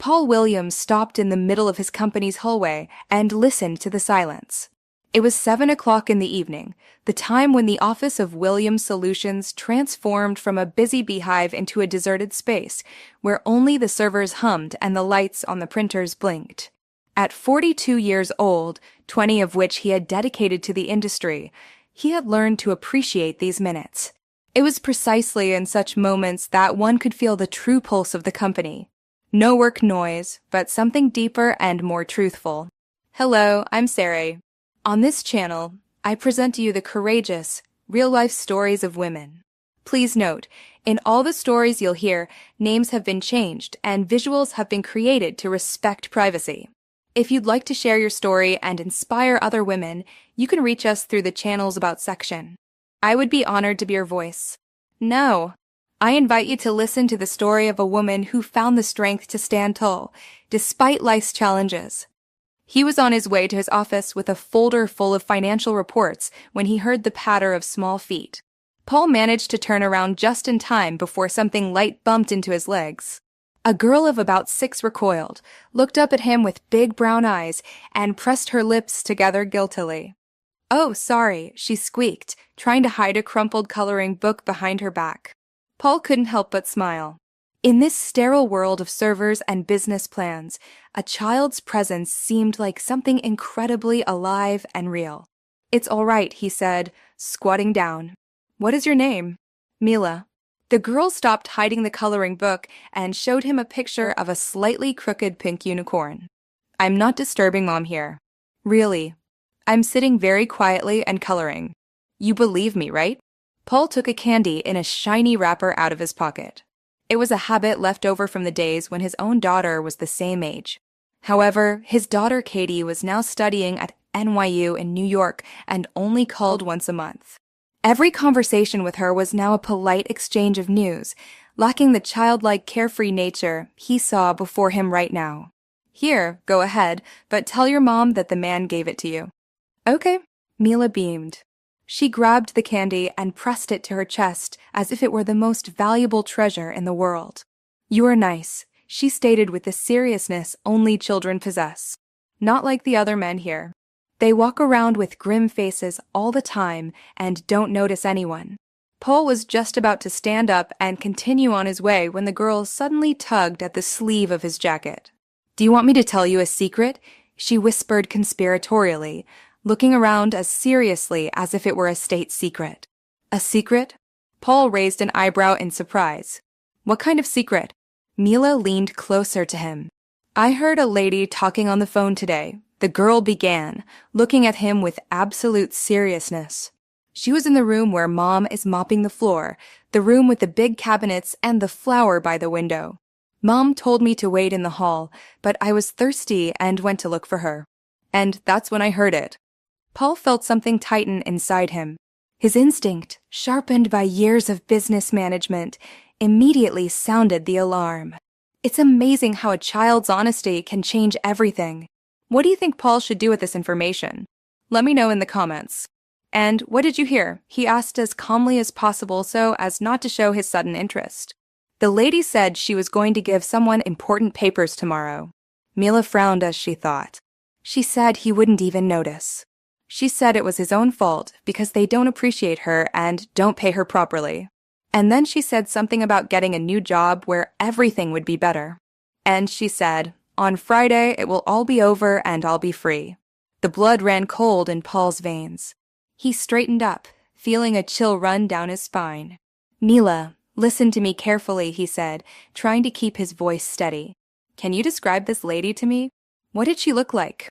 Paul Williams stopped in the middle of his company's hallway and listened to the silence. It was 7 o'clock in the evening, the time when the office of Williams Solutions transformed from a busy beehive into a deserted space where only the servers hummed and the lights on the printers blinked. At 42 years old, 20 of which he had dedicated to the industry, he had learned to appreciate these minutes. It was precisely in such moments that one could feel the true pulse of the company. No work noise, but something deeper and more truthful. Hello, I'm Sarah. On this channel, I present to you the courageous, real-life stories of women. Please note, in all the stories you'll hear, names have been changed and visuals have been created to respect privacy. If you'd like to share your story and inspire other women, you can reach us through the channel's About section. I would be honored to be your voice. No, I invite you to listen to the story of a woman who found the strength to stand tall, despite life's challenges. He was on his way to his office with a folder full of financial reports when he heard the patter of small feet. Paul managed to turn around just in time before something light bumped into his legs. A girl of about 6 recoiled, looked up at him with big brown eyes, and pressed her lips together guiltily. "Oh, sorry," she squeaked, trying to hide a crumpled coloring book behind her back. Paul couldn't help but smile. In this sterile world of servers and business plans, a child's presence seemed like something incredibly alive and real. "It's all right," he said, squatting down. "What is your name?" "Mila." The girl stopped hiding the coloring book and showed him a picture of a slightly crooked pink unicorn. "I'm not disturbing Mom here. Really. I'm sitting very quietly and coloring. You believe me, right?" Paul took a candy in a shiny wrapper out of his pocket. It was a habit left over from the days when his own daughter was the same age. However, his daughter Katie was now studying at NYU in New York and only called once a month. Every conversation with her was now a polite exchange of news, lacking the childlike carefree nature he saw before him right now. "Here, go ahead, but tell your mom that the man gave it to you." "Okay," Mila beamed. She grabbed the candy and pressed it to her chest as if it were the most valuable treasure in the world. "You are nice," she stated with the seriousness only children possess. "Not like the other men here. They walk around with grim faces all the time and don't notice anyone." Paul was just about to stand up and continue on his way when the girl suddenly tugged at the sleeve of his jacket. "Do you want me to tell you a secret?" she whispered conspiratorially, looking around as seriously as if it were a state secret. "A secret?" Paul raised an eyebrow in surprise. "What kind of secret?" Mila leaned closer to him. "I heard a lady talking on the phone today," the girl began, looking at him with absolute seriousness. "She was in the room where Mom is mopping the floor, the room with the big cabinets and the flower by the window. Mom told me to wait in the hall, but I was thirsty and went to look for her. And that's when I heard it." Paul felt something tighten inside him. His instinct, sharpened by years of business management, immediately sounded the alarm. It's amazing how a child's honesty can change everything. What do you think Paul should do with this information? Let me know in the comments. "And what did you hear?" he asked as calmly as possible so as not to show his sudden interest. "The lady said she was going to give someone important papers tomorrow." Mila frowned as she thought. "She said he wouldn't even notice. She said it was his own fault because they don't appreciate her and don't pay her properly. And then she said something about getting a new job where everything would be better. And she said, on Friday it will all be over and I'll be free." The blood ran cold in Paul's veins. He straightened up, feeling a chill run down his spine. "Mila, listen to me carefully," he said, trying to keep his voice steady. "Can you describe this lady to me? What did she look like?"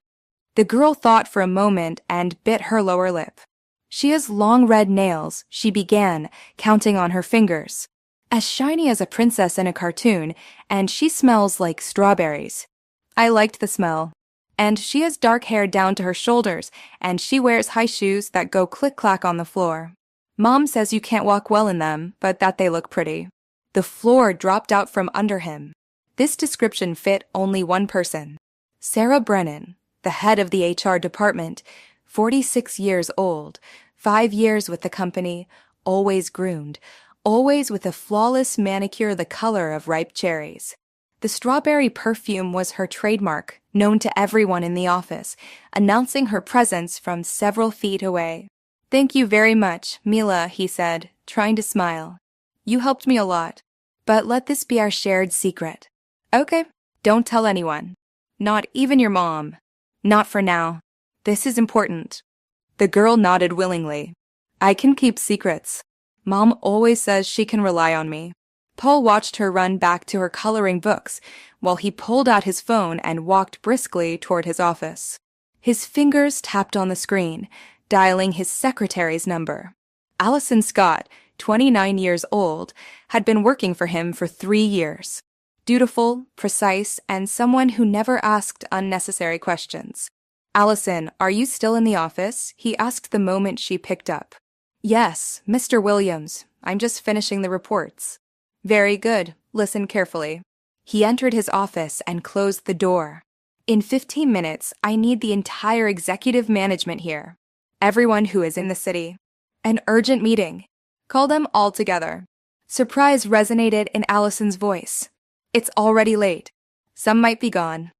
The girl thought for a moment and bit her lower lip. "She has long red nails," she began, counting on her fingers. "As shiny as a princess in a cartoon, and she smells like strawberries." I liked the smell. "And she has dark hair down to her shoulders, and she wears high shoes that go click-clack on the floor. Mom says you can't walk well in them, but that they look pretty." The floor dropped out from under him. This description fit only one person. Sarah Brennan, the head of the HR department, 46 years old, 5 years with the company, always groomed, always with a flawless manicure the color of ripe cherries. The strawberry perfume was her trademark, known to everyone in the office, announcing her presence from several feet away. "Thank you very much, Mila," he said, trying to smile. "You helped me a lot. But let this be our shared secret." "Okay, don't tell anyone. Not even your mom. Not for now. This is important." The girl nodded willingly. "I can keep secrets. Mom always says she can rely on me." Paul watched her run back to her coloring books while he pulled out his phone and walked briskly toward his office. His fingers tapped on the screen, dialing his secretary's number. Allison Scott, 29 years old, had been working for him for 3 years. Dutiful, precise, and someone who never asked unnecessary questions. "Allison, are you still in the office?" he asked the moment she picked up. "Yes, Mr. Williams. I'm just finishing the reports." "Very good. Listen carefully." He entered his office and closed the door. "In 15 minutes, I need the entire executive management here. Everyone who is in the city. An urgent meeting. Call them all together." Surprise resonated in Allison's voice. "It's already late. Some might be gone."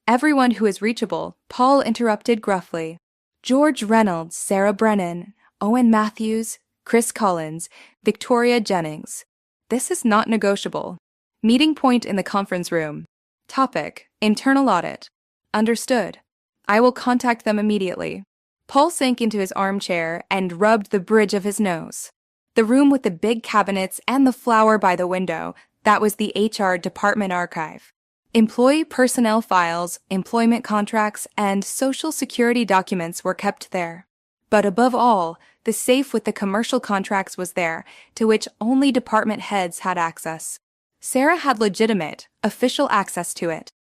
"Everyone who is reachable," Paul interrupted gruffly. "George Reynolds, Sarah Brennan, Owen Matthews, Chris Collins, Victoria Jennings. This is not negotiable." Meeting point in the conference room. Topic: internal audit. "Understood. I will contact them immediately." Paul sank into his armchair and rubbed the bridge of his nose. The room with the big cabinets and the flower by the window, that was the HR department archive. Employee personnel files, employment contracts, and social security documents were kept there. But above all, the safe with the commercial contracts was there, to which only department heads had access. Sarah had legitimate, official access to it.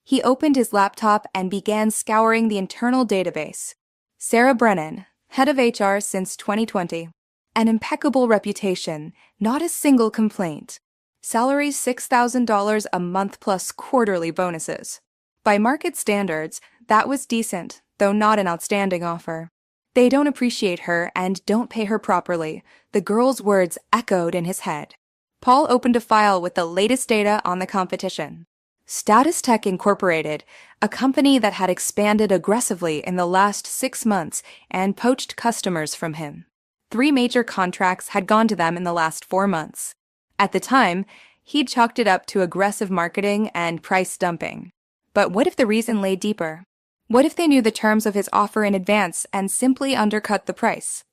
He opened his laptop and began scouring the internal database. Sarah Brennan, head of HR since 2020. An impeccable reputation, not a single complaint. Salary $6,000 a month plus quarterly bonuses. By market standards, that was decent, though not an outstanding offer. "They don't appreciate her and don't pay her properly," the girl's words echoed in his head. Paul opened a file with the latest data on the competition. Status Tech Incorporated, a company that had expanded aggressively in the last 6 months and poached customers from him. 3 major contracts had gone to them in the last 4 months. At the time, he'd chalked it up to aggressive marketing and price dumping. But what if the reason lay deeper? What if they knew the terms of his offer in advance and simply undercut the price?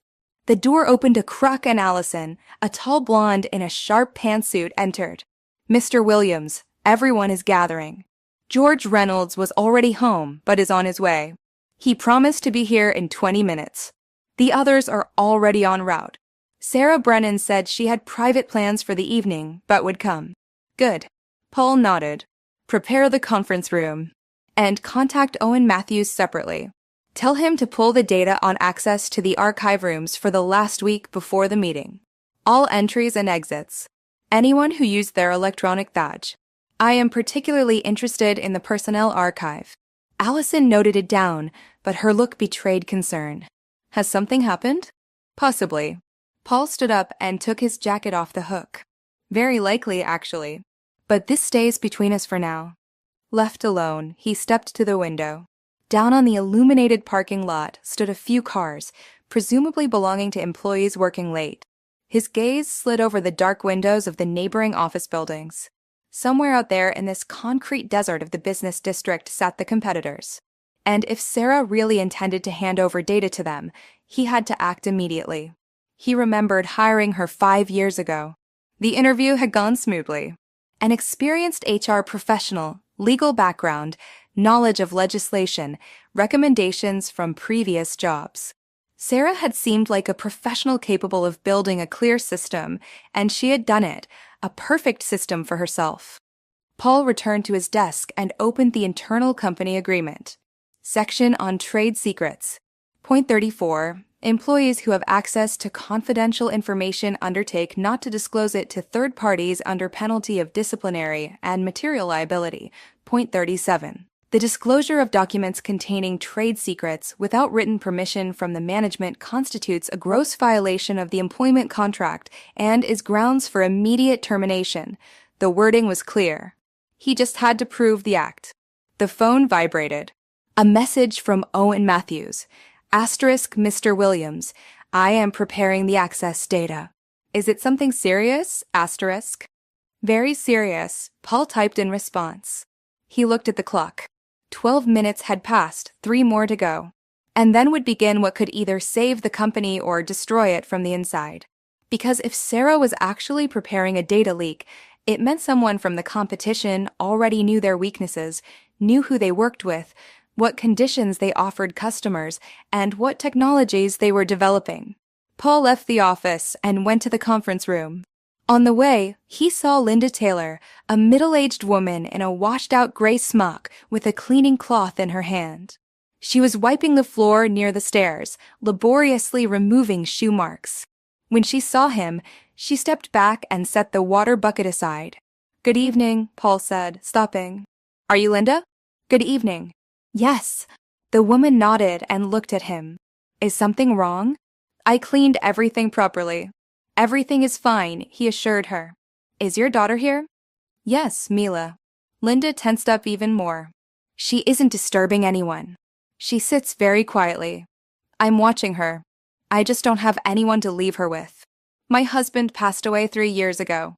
The door opened a crack and Allison, a tall blonde in a sharp pantsuit, entered. "Mr. Williams, everyone is gathering. George Reynolds was already home, but is on his way. He promised to be here in 20 minutes. The others are already en route. Sarah Brennan said she had private plans for the evening, but would come." "Good." Paul nodded. "Prepare the conference room. And contact Owen Matthews separately. Tell him to pull the data on access to the archive rooms for the last week before the meeting. All entries and exits. Anyone who used their electronic badge. I am particularly interested in the personnel archive." Allison noted it down, but her look betrayed concern. "Has something happened?" "Possibly." Paul stood up and took his jacket off the hook. "Very likely, actually. But this stays between us for now." Left alone, he stepped to the window. Down on the illuminated parking lot stood a few cars, presumably belonging to employees working late. His gaze slid over the dark windows of the neighboring office buildings. Somewhere out there in this concrete desert of the business district sat the competitors. And if Sarah really intended to hand over data to them, he had to act immediately. He remembered hiring her 5 years ago. The interview had gone smoothly. An experienced HR professional, legal background, knowledge of legislation, recommendations from previous jobs. Sarah had seemed like a professional capable of building a clear system, and she had done it, a perfect system for herself. Paul returned to his desk and opened the internal company agreement. Section on Trade Secrets. Point 34. Employees who have access to confidential information undertake not to disclose it to third parties under penalty of disciplinary and material liability. Point 37. The disclosure of documents containing trade secrets without written permission from the management constitutes a gross violation of the employment contract and is grounds for immediate termination. The wording was clear. He just had to prove the act. The phone vibrated. A message from Owen Matthews. Asterisk Mr. Williams. I am preparing the access data. Is it something serious? Asterisk. Very serious, Paul typed in response. He looked at the clock. 12 minutes had passed, 3 more to go. And then would begin what could either save the company or destroy it from the inside. Because if Sarah was actually preparing a data leak, it meant someone from the competition already knew their weaknesses, knew who they worked with, what conditions they offered customers, and what technologies they were developing. Paul left the office and went to the conference room. On the way, he saw Linda Taylor, a middle-aged woman in a washed-out gray smock with a cleaning cloth in her hand. She was wiping the floor near the stairs, laboriously removing shoe marks. When she saw him, she stepped back and set the water bucket aside. Good evening, Paul said, stopping. Are you Linda? Good evening. Yes. The woman nodded and looked at him. Is something wrong? I cleaned everything properly. Everything is fine, he assured her. Is your daughter here? Yes, Mila. Linda tensed up even more. She isn't disturbing anyone. She sits very quietly. I'm watching her. I just don't have anyone to leave her with. My husband passed away 3 years ago.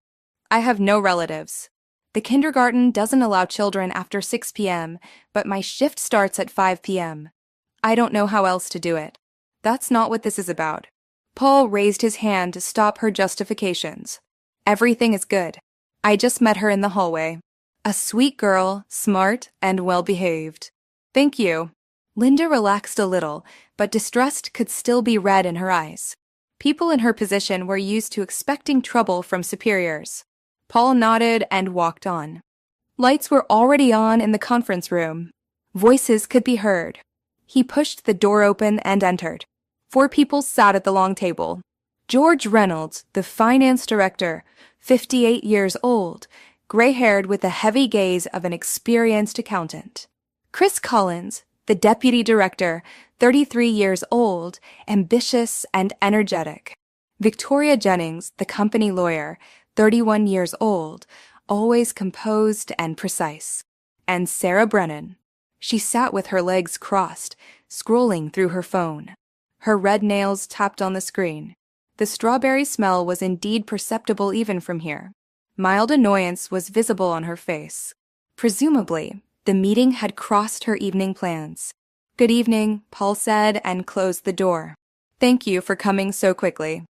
I have no relatives. The kindergarten doesn't allow children after 6 p.m., but my shift starts at 5 p.m. I don't know how else to do it. That's not what this is about. Paul raised his hand to stop her justifications. Everything is good. I just met her in the hallway. A sweet girl, smart and well-behaved. Thank you. Linda relaxed a little, but distrust could still be read in her eyes. People in her position were used to expecting trouble from superiors. Paul nodded and walked on. Lights were already on in the conference room. Voices could be heard. He pushed the door open and entered. 4 people sat at the long table. George Reynolds, the finance director, 58 years old, gray-haired with the heavy gaze of an experienced accountant. Chris Collins, the deputy director, 33 years old, ambitious and energetic. Victoria Jennings, the company lawyer, 31 years old, always composed and precise. And Sarah Brennan. She sat with her legs crossed, scrolling through her phone. Her red nails tapped on the screen. The strawberry smell was indeed perceptible even from here. Mild annoyance was visible on her face. Presumably, the meeting had crossed her evening plans. Good evening, Paul said and closed the door. Thank you for coming so quickly.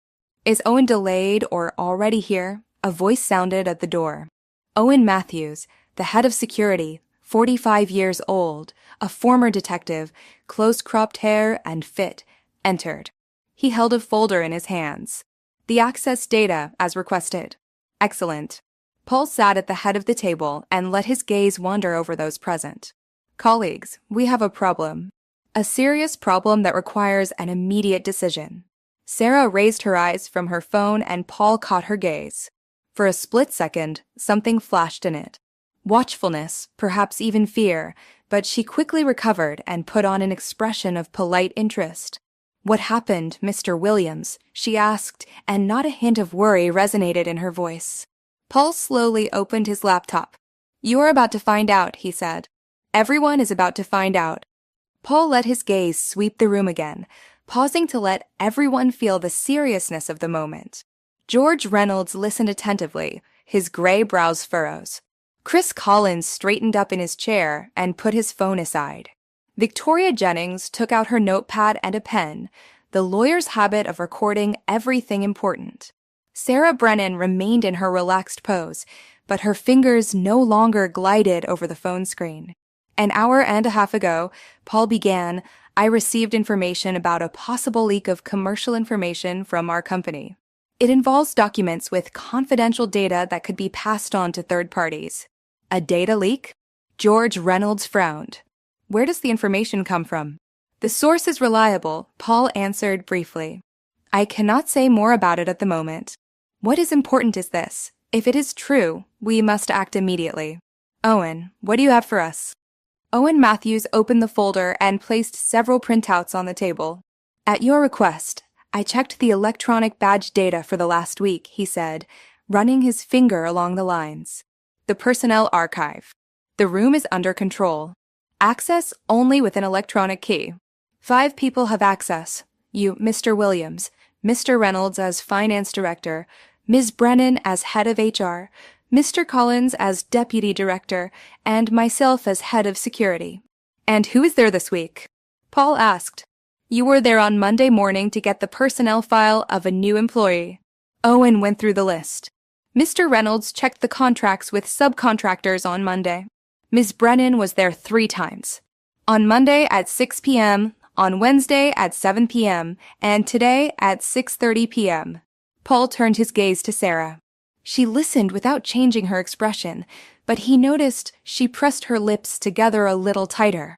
Is Owen delayed or already here? A voice sounded at the door. Owen Matthews, the head of security, 45 years old, a former detective, close-cropped hair and fit, entered. He held a folder in his hands. The access data, as requested. Excellent. Paul sat at the head of the table and let his gaze wander over those present. Colleagues, we have a problem. A serious problem that requires an immediate decision. Sarah raised her eyes from her phone and Paul caught her gaze. For a split second, something flashed in it. Watchfulness, perhaps even fear, but she quickly recovered and put on an expression of polite interest. What happened, Mr. Williams? She asked, and not a hint of worry resonated in her voice. Paul slowly opened his laptop. You are about to find out, he said. Everyone is about to find out. Paul let his gaze sweep the room again, pausing to let everyone feel the seriousness of the moment. George Reynolds listened attentively, his gray brows furrows. Chris Collins straightened up in his chair and put his phone aside. Victoria Jennings took out her notepad and a pen, the lawyer's habit of recording everything important. Sarah Brennan remained in her relaxed pose, but her fingers no longer glided over the phone screen. An hour and a half ago, Paul began, I received information about a possible leak of commercial information from our company. It involves documents with confidential data that could be passed on to third parties. A data leak? George Reynolds frowned. Where does the information come from? The source is reliable, Paul answered briefly. I cannot say more about it at the moment. What is important is this. If it is true, we must act immediately. Owen, what do you have for us? Owen Matthews opened the folder and placed several printouts on the table. At your request, I checked the electronic badge data for the last week, he said, running his finger along the lines. The personnel archive. The room is under control. Access only with an electronic key. 5 people have access. You, Mr. Williams, Mr. Reynolds as finance director, Ms. Brennan as head of HR, Mr. Collins as deputy director, and myself as head of security. And who is there this week? Paul asked. You were there on Monday morning to get the personnel file of a new employee. Owen went through the list. Mr. Reynolds checked the contracts with subcontractors on Monday. Ms. Brennan was there 3 times. On Monday at 6 p.m., on Wednesday at 7 p.m., and today at 6:30 p.m. Paul turned his gaze to Sarah. She listened without changing her expression, but he noticed she pressed her lips together a little tighter.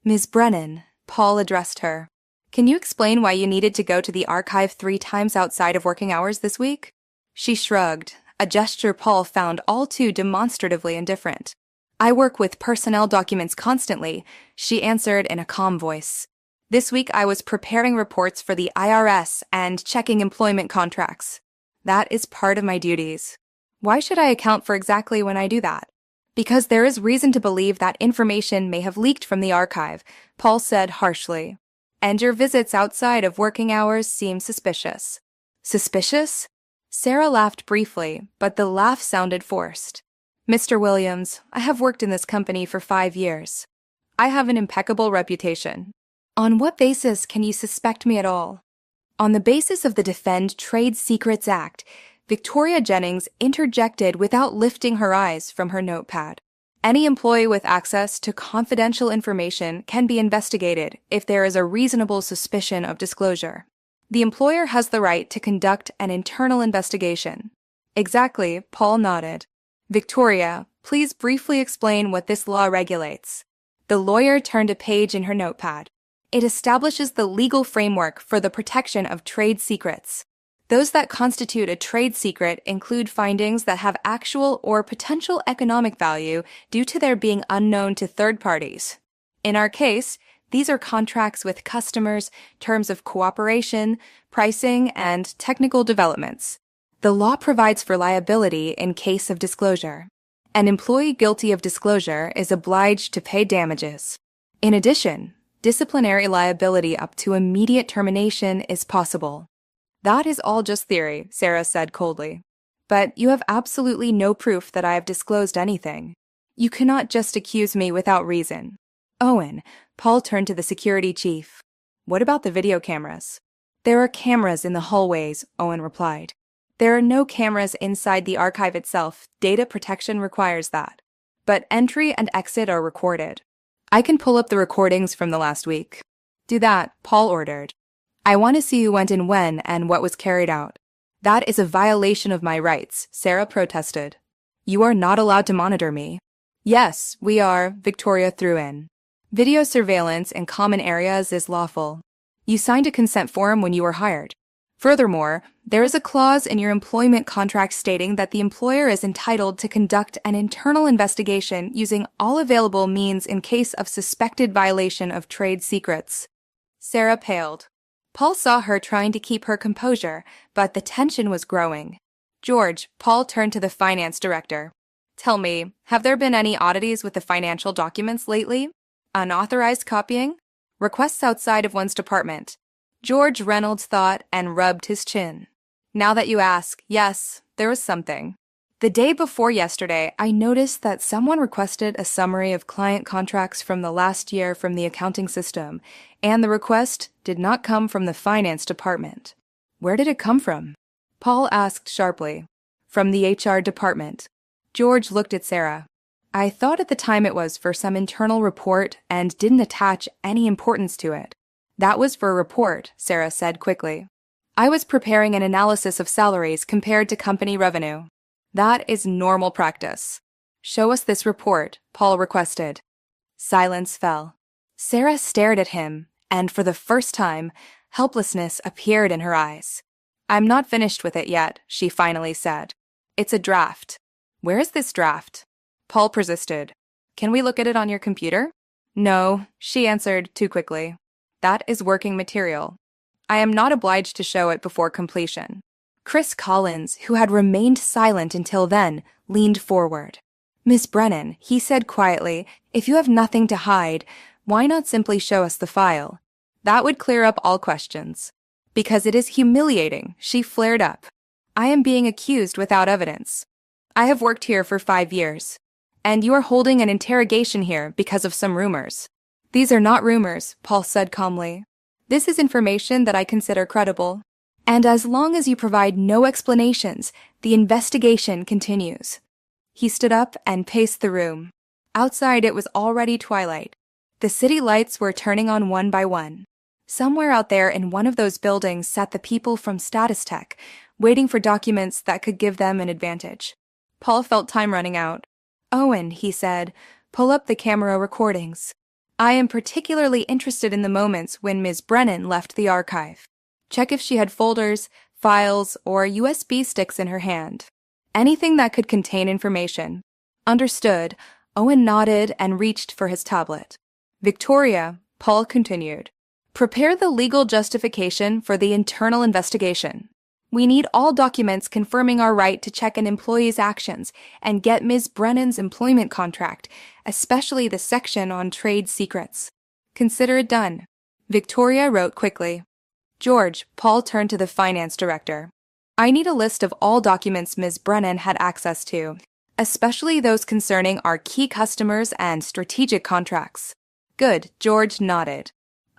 Ms. Brennan, Paul addressed her. Can you explain why you needed to go to the archive 3 times outside of working hours this week? She shrugged, a gesture Paul found all too demonstratively indifferent. I work with personnel documents constantly, she answered in a calm voice. This week I was preparing reports for the IRS and checking employment contracts. That is part of my duties. Why should I account for exactly when I do that? Because there is reason to believe that information may have leaked from the archive, Paul said harshly. And your visits outside of working hours seem suspicious. Suspicious? Sarah laughed briefly, but the laugh sounded forced. Mr. Williams, I have worked in this company for 5 years. I have an impeccable reputation. On what basis can you suspect me at all? On the basis of the Defend Trade Secrets Act, Victoria Jennings interjected without lifting her eyes from her notepad. Any employee with access to confidential information can be investigated if there is a reasonable suspicion of disclosure. The employer has the right to conduct an internal investigation. Exactly, Paul nodded. Victoria, please briefly explain what this law regulates. The lawyer turned a page in her notepad. It establishes the legal framework for the protection of trade secrets. Those that constitute a trade secret include findings that have actual or potential economic value due to their being unknown to third parties. In our case, these are contracts with customers, terms of cooperation, pricing, and technical developments. The law provides for liability in case of disclosure. An employee guilty of disclosure is obliged to pay damages. In addition, disciplinary liability up to immediate termination is possible. That is all just theory, Sarah said coldly. But you have absolutely no proof that I have disclosed anything. You cannot just accuse me without reason. Owen, Paul turned to the security chief. What about the video cameras? There are cameras in the hallways, Owen replied. There are no cameras inside the archive itself. Data protection requires that. But entry and exit are recorded. I can pull up the recordings from the last week. Do that, Paul ordered. I want to see who went in when and what was carried out. That is a violation of my rights, Sarah protested. You are not allowed to monitor me. Yes, we are, Victoria threw in. Video surveillance in common areas is lawful. You signed a consent form when you were hired. Furthermore, there is a clause in your employment contract stating that the employer is entitled to conduct an internal investigation using all available means in case of suspected violation of trade secrets. Sarah paled. Paul saw her trying to keep her composure, but the tension was growing. George, Paul turned to the finance director. Tell me, have there been any oddities with the financial documents lately? Unauthorized copying? Requests outside of one's department? George Reynolds thought and rubbed his chin. Now that you ask, yes, there was something. The day before yesterday, I noticed that someone requested a summary of client contracts from the last year from the accounting system, and the request did not come from the finance department. Where did it come from? Paul asked sharply. From the HR department. George looked at Sarah. I thought at the time it was for some internal report and didn't attach any importance to it. That was for a report, Sarah said quickly. I was preparing an analysis of salaries compared to company revenue. That is normal practice. Show us this report, Paul requested. Silence fell. Sarah stared at him, and for the first time, helplessness appeared in her eyes. I'm not finished with it yet, she finally said. It's a draft. Where is this draft? Paul persisted. Can we look at it on your computer? No, she answered too quickly. That is working material. I am not obliged to show it before completion. Chris Collins, who had remained silent until then, leaned forward. Miss Brennan, he said quietly, if you have nothing to hide, why not simply show us the file? That would clear up all questions. Because it is humiliating, she flared up. I am being accused without evidence. I have worked here for 5 years. And you are holding an interrogation here because of some rumors. These are not rumors, Paul said calmly. This is information that I consider credible. And as long as you provide no explanations, the investigation continues. He stood up and paced the room. Outside it was already twilight. The city lights were turning on one by one. Somewhere out there in one of those buildings sat the people from Status Tech, waiting for documents that could give them an advantage. Paul felt time running out. Owen, he said, pull up the camera recordings. I am particularly interested in the moments when Ms. Brennan left the archive. Check if she had folders, files, or USB sticks in her hand. Anything that could contain information. Understood. Owen nodded and reached for his tablet. Victoria, Paul continued, prepare the legal justification for the internal investigation. We need all documents confirming our right to check an employee's actions and get Ms. Brennan's employment contract, especially the section on trade secrets. Consider it done. Victoria wrote quickly. George, Paul turned to the finance director. I need a list of all documents Ms. Brennan had access to, especially those concerning our key customers and strategic contracts. Good, George nodded.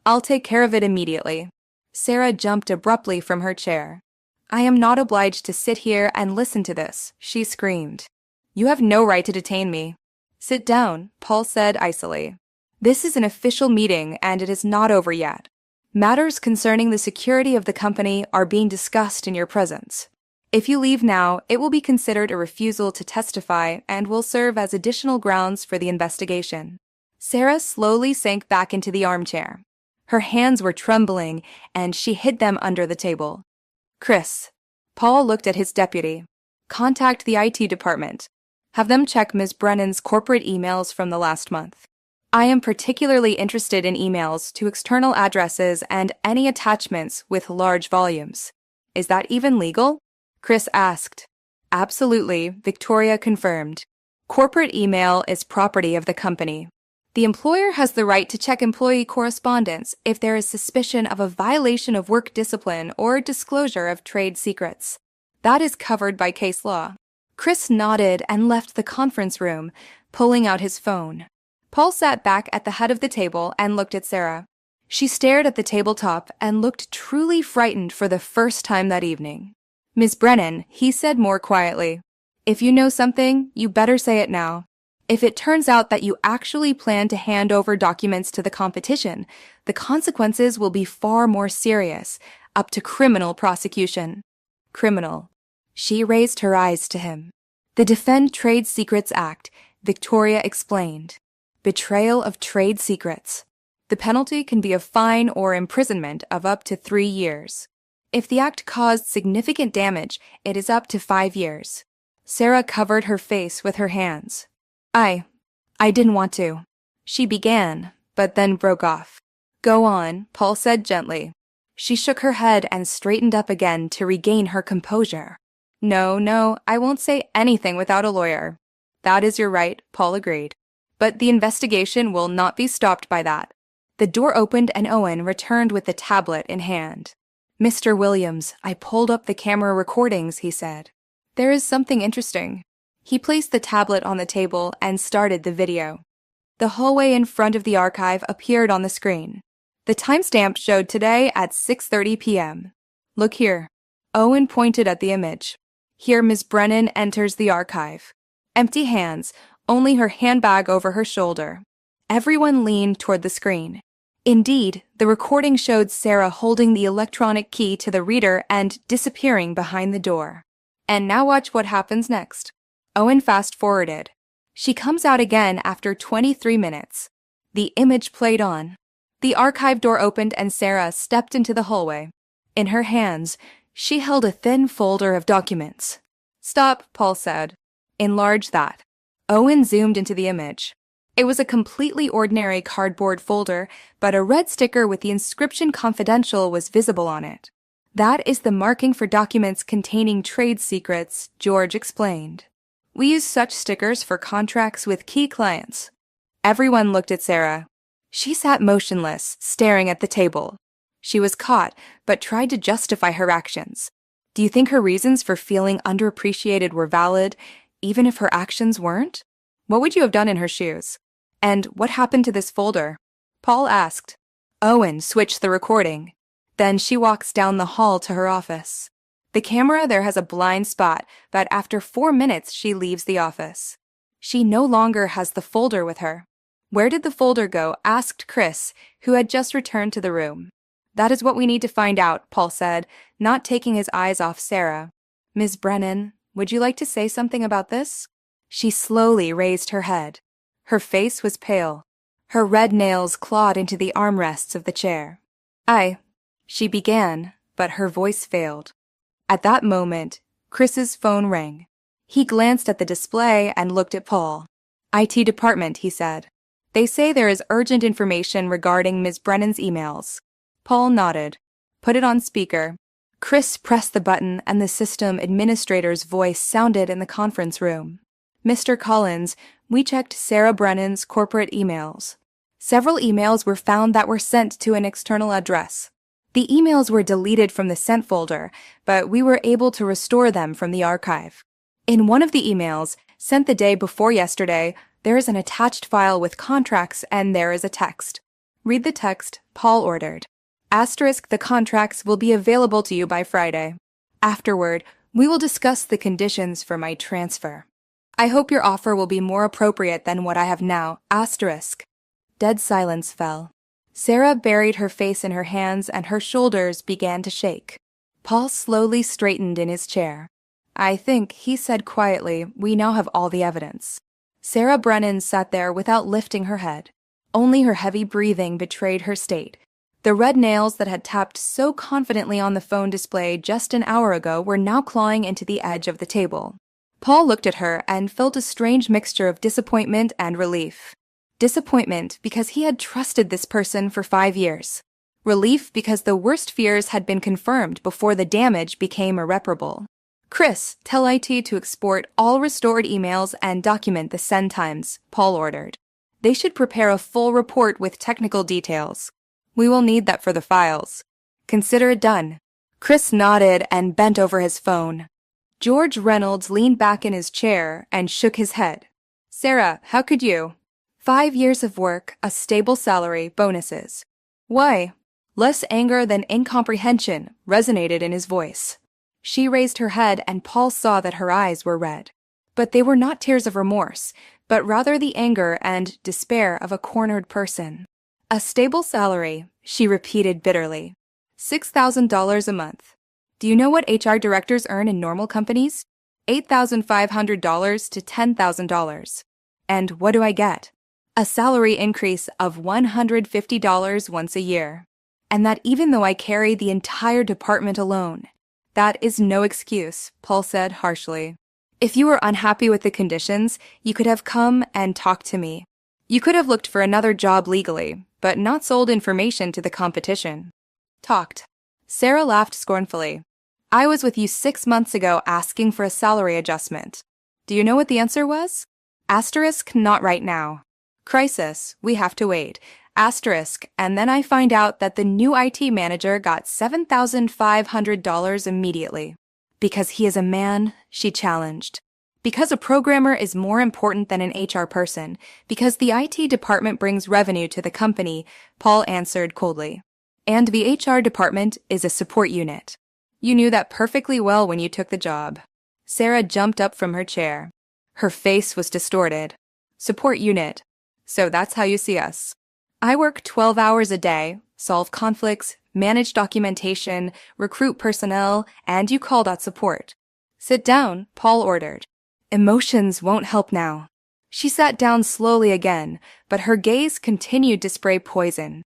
I'll take care of it immediately. Sarah jumped abruptly from her chair. I am not obliged to sit here and listen to this, she screamed. You have no right to detain me. Sit down, Paul said icily. This is an official meeting and it is not over yet. Matters concerning the security of the company are being discussed in your presence. If you leave now, it will be considered a refusal to testify and will serve as additional grounds for the investigation. Sarah slowly sank back into the armchair. Her hands were trembling, and she hid them under the table. Chris. Paul looked at his deputy. Contact the IT department. Have them check Ms. Brennan's corporate emails from the last month. I am particularly interested in emails to external addresses and any attachments with large volumes. Is that even legal? Chris asked. Absolutely, Victoria confirmed. Corporate email is property of the company. The employer has the right to check employee correspondence if there is suspicion of a violation of work discipline or disclosure of trade secrets. That is covered by case law. Chris nodded and left the conference room, pulling out his phone. Paul sat back at the head of the table and looked at Sarah. She stared at the tabletop and looked truly frightened for the first time that evening. Ms. Brennan, he said more quietly, if you know something, you better say it now. If it turns out that you actually plan to hand over documents to the competition, the consequences will be far more serious, up to criminal prosecution. Criminal. She raised her eyes to him. The Defend Trade Secrets Act, Victoria explained. Betrayal of trade secrets. The penalty can be a fine or imprisonment of up to 3 years. If the act caused significant damage, it is up to 5 years. Sarah covered her face with her hands. I didn't want to. She began, but then broke off. Go on, Paul said gently. She shook her head and straightened up again to regain her composure. No, I won't say anything without a lawyer. That is your right, Paul agreed. But the investigation will not be stopped by that. The door opened and Owen returned with the tablet in hand. Mr. Williams, I pulled up the camera recordings, he said. There is something interesting. He placed the tablet on the table and started the video. The hallway in front of the archive appeared on the screen. The timestamp showed today at 6:30 p.m. Look here. Owen pointed at the image. Here Ms. Brennan enters the archive. Empty hands, only her handbag over her shoulder. Everyone leaned toward the screen. Indeed, the recording showed Sarah holding the electronic key to the reader and disappearing behind the door. And now watch what happens next. Owen fast-forwarded. She comes out again after 23 minutes. The image played on. The archive door opened and Sarah stepped into the hallway. In her hands, she held a thin folder of documents. Stop, Paul said. Enlarge that. Owen zoomed into the image. It was a completely ordinary cardboard folder, but a red sticker with the inscription confidential was visible on it. That is the marking for documents containing trade secrets, George explained. We use such stickers for contracts with key clients. Everyone looked at Sarah. She sat motionless, staring at the table. She was caught, but tried to justify her actions. Do you think her reasons for feeling underappreciated were valid, even if her actions weren't? What would you have done in her shoes? And what happened to this folder? Paul asked. Owen switched the recording. Then she walks down the hall to her office. The camera there has a blind spot, but after 4 minutes she leaves the office. She no longer has the folder with her. Where did the folder go? Asked Chris, who had just returned to the room. That is what we need to find out, Paul said, not taking his eyes off Sarah. Ms. Brennan, would you like to say something about this? She slowly raised her head. Her face was pale. Her red nails clawed into the armrests of the chair. She began, but her voice failed. At that moment, Chris's phone rang. He glanced at the display and looked at Paul. IT department, he said. They say there is urgent information regarding Ms. Brennan's emails. Paul nodded. Put it on speaker. Chris pressed the button and the system administrator's voice sounded in the conference room. Mr. Collins, we checked Sarah Brennan's corporate emails. Several emails were found that were sent to an external address. The emails were deleted from the sent folder, but we were able to restore them from the archive. In one of the emails, sent the day before yesterday, there is an attached file with contracts and there is a text. Read the text, Paul ordered. Asterisk, the contracts will be available to you by Friday. Afterward, we will discuss the conditions for my transfer. I hope your offer will be more appropriate than what I have now. Asterisk. Dead silence fell. Sarah buried her face in her hands and her shoulders began to shake. Paul slowly straightened in his chair. I think, he said quietly, we now have all the evidence. Sarah Brennan sat there without lifting her head. Only her heavy breathing betrayed her state. The red nails that had tapped so confidently on the phone display just an hour ago were now clawing into the edge of the table. Paul looked at her and felt a strange mixture of disappointment and relief. Disappointment because he had trusted this person for 5 years. Relief because the worst fears had been confirmed before the damage became irreparable. Chris, tell IT to export all restored emails and document the send times, Paul ordered. They should prepare a full report with technical details. We will need that for the files. Consider it done. Chris nodded and bent over his phone. George Reynolds leaned back in his chair and shook his head. Sarah, how could you? 5 years of work, a stable salary, bonuses. Why? Less anger than incomprehension resonated in his voice. She raised her head and Paul saw that her eyes were red. But they were not tears of remorse, but rather the anger and despair of a cornered person. A stable salary, she repeated bitterly. $6,000 a month. Do you know what HR directors earn in normal companies? $8,500 to $10,000. And what do I get? A salary increase of $150 once a year. And that even though I carry the entire department alone. That is no excuse, Paul said harshly. If you were unhappy with the conditions, you could have come and talked to me. You could have looked for another job legally, but not sold information to the competition. Talked. Sarah laughed scornfully. I was with you 6 months ago asking for a salary adjustment. Do you know what the answer was? Asterisk, not right now. Crisis, we have to wait. Asterisk, and then I find out that the new IT manager got $7,500 immediately. Because he is a man, she challenged. Because a programmer is more important than an HR person. Because the IT department brings revenue to the company, Paul answered coldly. And the HR department is a support unit. You knew that perfectly well when you took the job. Sarah jumped up from her chair. Her face was distorted. Support unit. So that's how you see us. I work 12 hours a day, solve conflicts, manage documentation, recruit personnel, and you call that support. Sit down, Paul ordered. Emotions won't help now. She sat down slowly again, but her gaze continued to spray poison.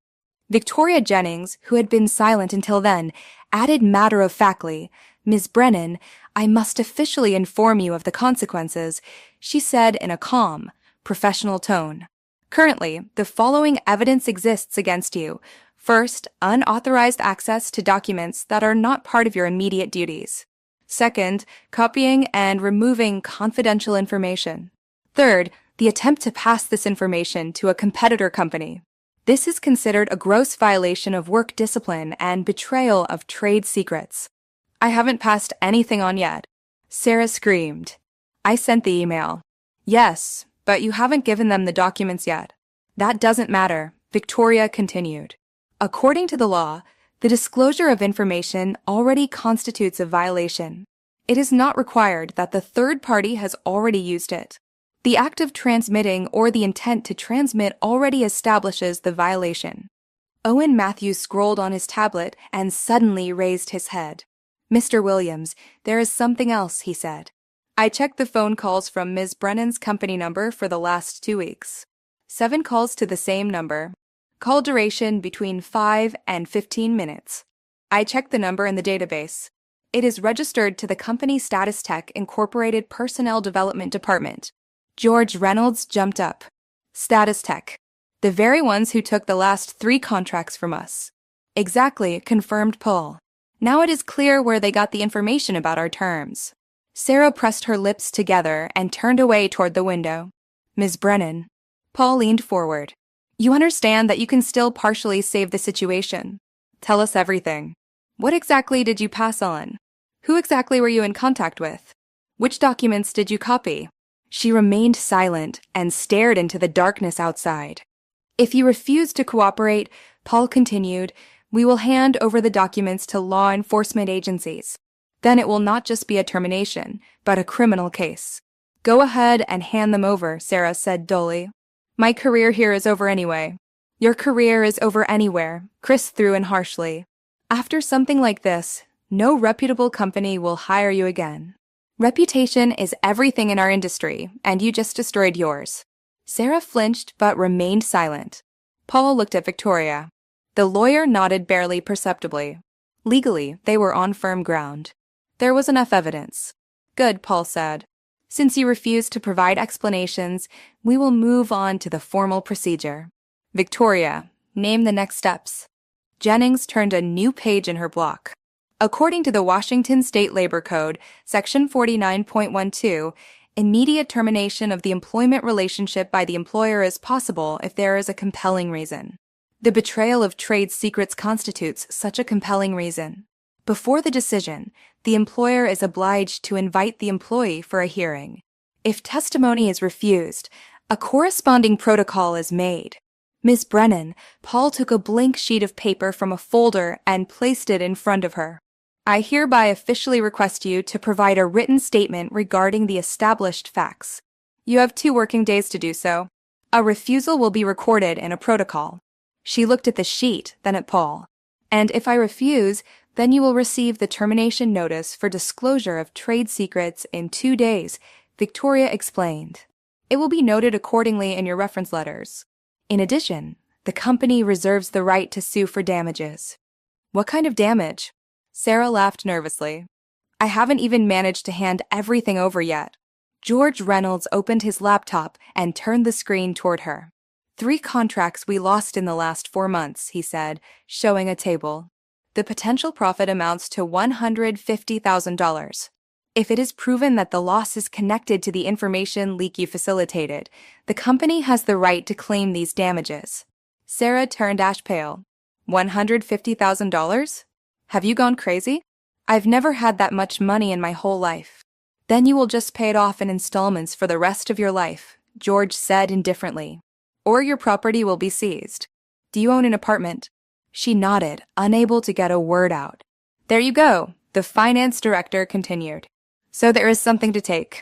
Victoria Jennings, who had been silent until then, added matter-of-factly, Ms. Brennan, I must officially inform you of the consequences, she said in a calm, professional tone. Currently, the following evidence exists against you. First, unauthorized access to documents that are not part of your immediate duties. Second, copying and removing confidential information. Third, the attempt to pass this information to a competitor company. This is considered a gross violation of work discipline and betrayal of trade secrets. I haven't passed anything on yet. Sarah screamed. I sent the email. Yes, but you haven't given them the documents yet. That doesn't matter, Victoria continued. According to the law, the disclosure of information already constitutes a violation. It is not required that the third party has already used it. The act of transmitting or the intent to transmit already establishes the violation. Owen Matthews scrolled on his tablet and suddenly raised his head. Mr. Williams, there is something else, he said. I checked the phone calls from Ms. Brennan's company number for the last 2 weeks. 7 calls to the same number. Call duration between 5 and 15 minutes. I checked the number in the database. It is registered to the company Status Tech Incorporated Personnel Development Department. George Reynolds jumped up. Status Tech. The very ones who took the last 3 contracts from us. Exactly, confirmed Paul. Now it is clear where they got the information about our terms. Sarah pressed her lips together and turned away toward the window. Ms. Brennan. Paul leaned forward. You understand that you can still partially save the situation. Tell us everything. What exactly did you pass on? Who exactly were you in contact with? Which documents did you copy? She remained silent and stared into the darkness outside. If you refuse to cooperate, Paul continued, we will hand over the documents to law enforcement agencies. Then it will not just be a termination, but a criminal case. Go ahead and hand them over, Sarah said dully. My career here is over anyway. Your career is over anywhere, Chris threw in harshly. After something like this, no reputable company will hire you again. Reputation is everything in our industry, and you just destroyed yours. Sarah flinched but remained silent. Paul looked at Victoria. The lawyer nodded barely perceptibly. Legally, they were on firm ground. There was enough evidence. Good, Paul said. Since you refuse to provide explanations, we will move on to the formal procedure. Victoria, name the next steps. Jennings turned a new page in her block. According to the Washington State Labor Code, Section 49.12, immediate termination of the employment relationship by the employer is possible if there is a compelling reason. The betrayal of trade secrets constitutes such a compelling reason. Before the decision, the employer is obliged to invite the employee for a hearing. If testimony is refused, a corresponding protocol is made. Ms. Brennan, Paul took a blank sheet of paper from a folder and placed it in front of her. I hereby officially request you to provide a written statement regarding the established facts. You have 2 working days to do so. A refusal will be recorded in a protocol. She looked at the sheet, then at Paul. And if I refuse, then you will receive the termination notice for disclosure of trade secrets in 2 days, Victoria explained. It will be noted accordingly in your reference letters. In addition, the company reserves the right to sue for damages. What kind of damage? Sarah laughed nervously. I haven't even managed to hand everything over yet. George Reynolds opened his laptop and turned the screen toward her. 3 contracts we lost in the last 4 months, he said, showing a table. The potential profit amounts to $150,000. If it is proven that the loss is connected to the information leak you facilitated, the company has the right to claim these damages. Sarah turned ash pale. $150,000? Have you gone crazy? I've never had that much money in my whole life. Then you will just pay it off in installments for the rest of your life, George said indifferently. Or your property will be seized. Do you own an apartment? She nodded, unable to get a word out. There you go, the finance director continued. So there is something to take.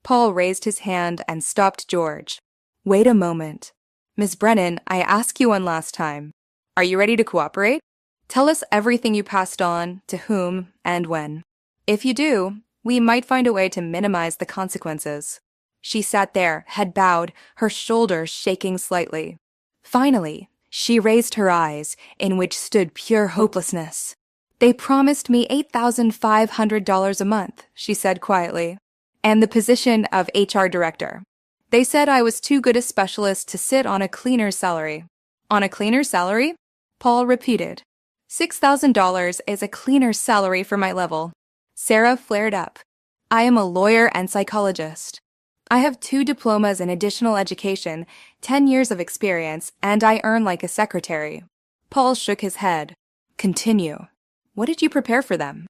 Paul raised his hand and stopped George. Wait a moment. Ms. Brennan, I ask you one last time. Are you ready to cooperate? Tell us everything you passed on, to whom, and when. If you do, we might find a way to minimize the consequences. She sat there, head bowed, her shoulders shaking slightly. Finally, she raised her eyes, in which stood pure hopelessness. They promised me $8,500 a month, she said quietly, and the position of HR director. They said I was too good a specialist to sit on a cleaner's salary. On a cleaner's salary? Paul repeated. $6,000 is a cleaner's salary for my level. Sarah flared up. I am a lawyer and psychologist. I have 2 diplomas in additional education, 10 years of experience, and I earn like a secretary. Paul shook his head. Continue. What did you prepare for them?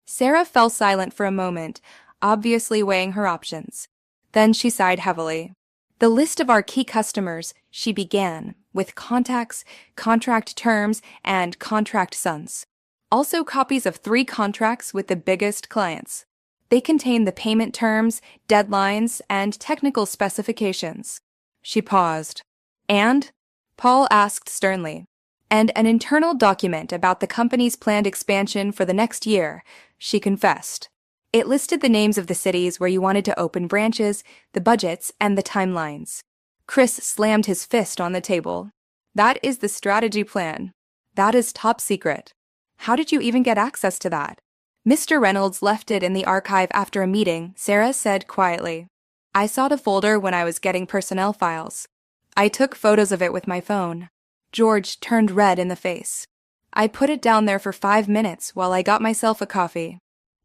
Sarah fell silent for a moment, obviously weighing her options. Then she sighed heavily. The list of our key customers, she began, with contacts, contract terms, and contract sums. Also copies of 3 contracts with the biggest clients. They contain the payment terms, deadlines, and technical specifications. She paused. And? Paul asked sternly. And an internal document about the company's planned expansion for the next year, she confessed. It listed the names of the cities where you wanted to open branches, the budgets, and the timelines. Chris slammed his fist on the table. That is the strategy plan. That is top secret. How did you even get access to that? Mr. Reynolds left it in the archive after a meeting, Sarah said quietly. I saw the folder when I was getting personnel files. I took photos of it with my phone. George turned red in the face. I put it down there for 5 minutes while I got myself a coffee.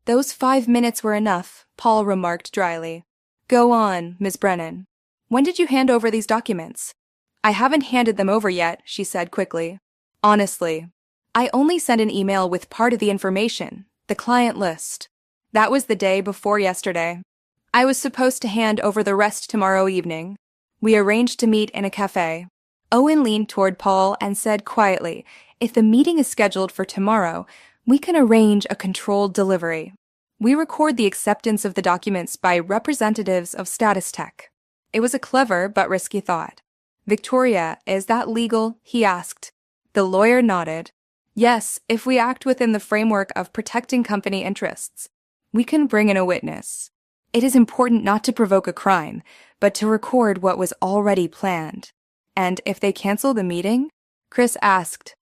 Those 5 minutes were enough, Paul remarked dryly. Go on, Miss Brennan. When did you hand over these documents? I haven't handed them over yet, she said quickly. Honestly, I only sent an email with part of the information, the client list. That was the day before yesterday. I was supposed to hand over the rest tomorrow evening. We arranged to meet in a cafe. Owen leaned toward Paul and said quietly, if the meeting is scheduled for tomorrow, we can arrange a controlled delivery. We record the acceptance of the documents by representatives of Status Tech. It was a clever but risky thought. Victoria, is that legal? He asked. The lawyer nodded. Yes, if we act within the framework of protecting company interests. We can bring in a witness. It is important not to provoke a crime, but to record what was already planned. And if they cancel the meeting? Chris asked.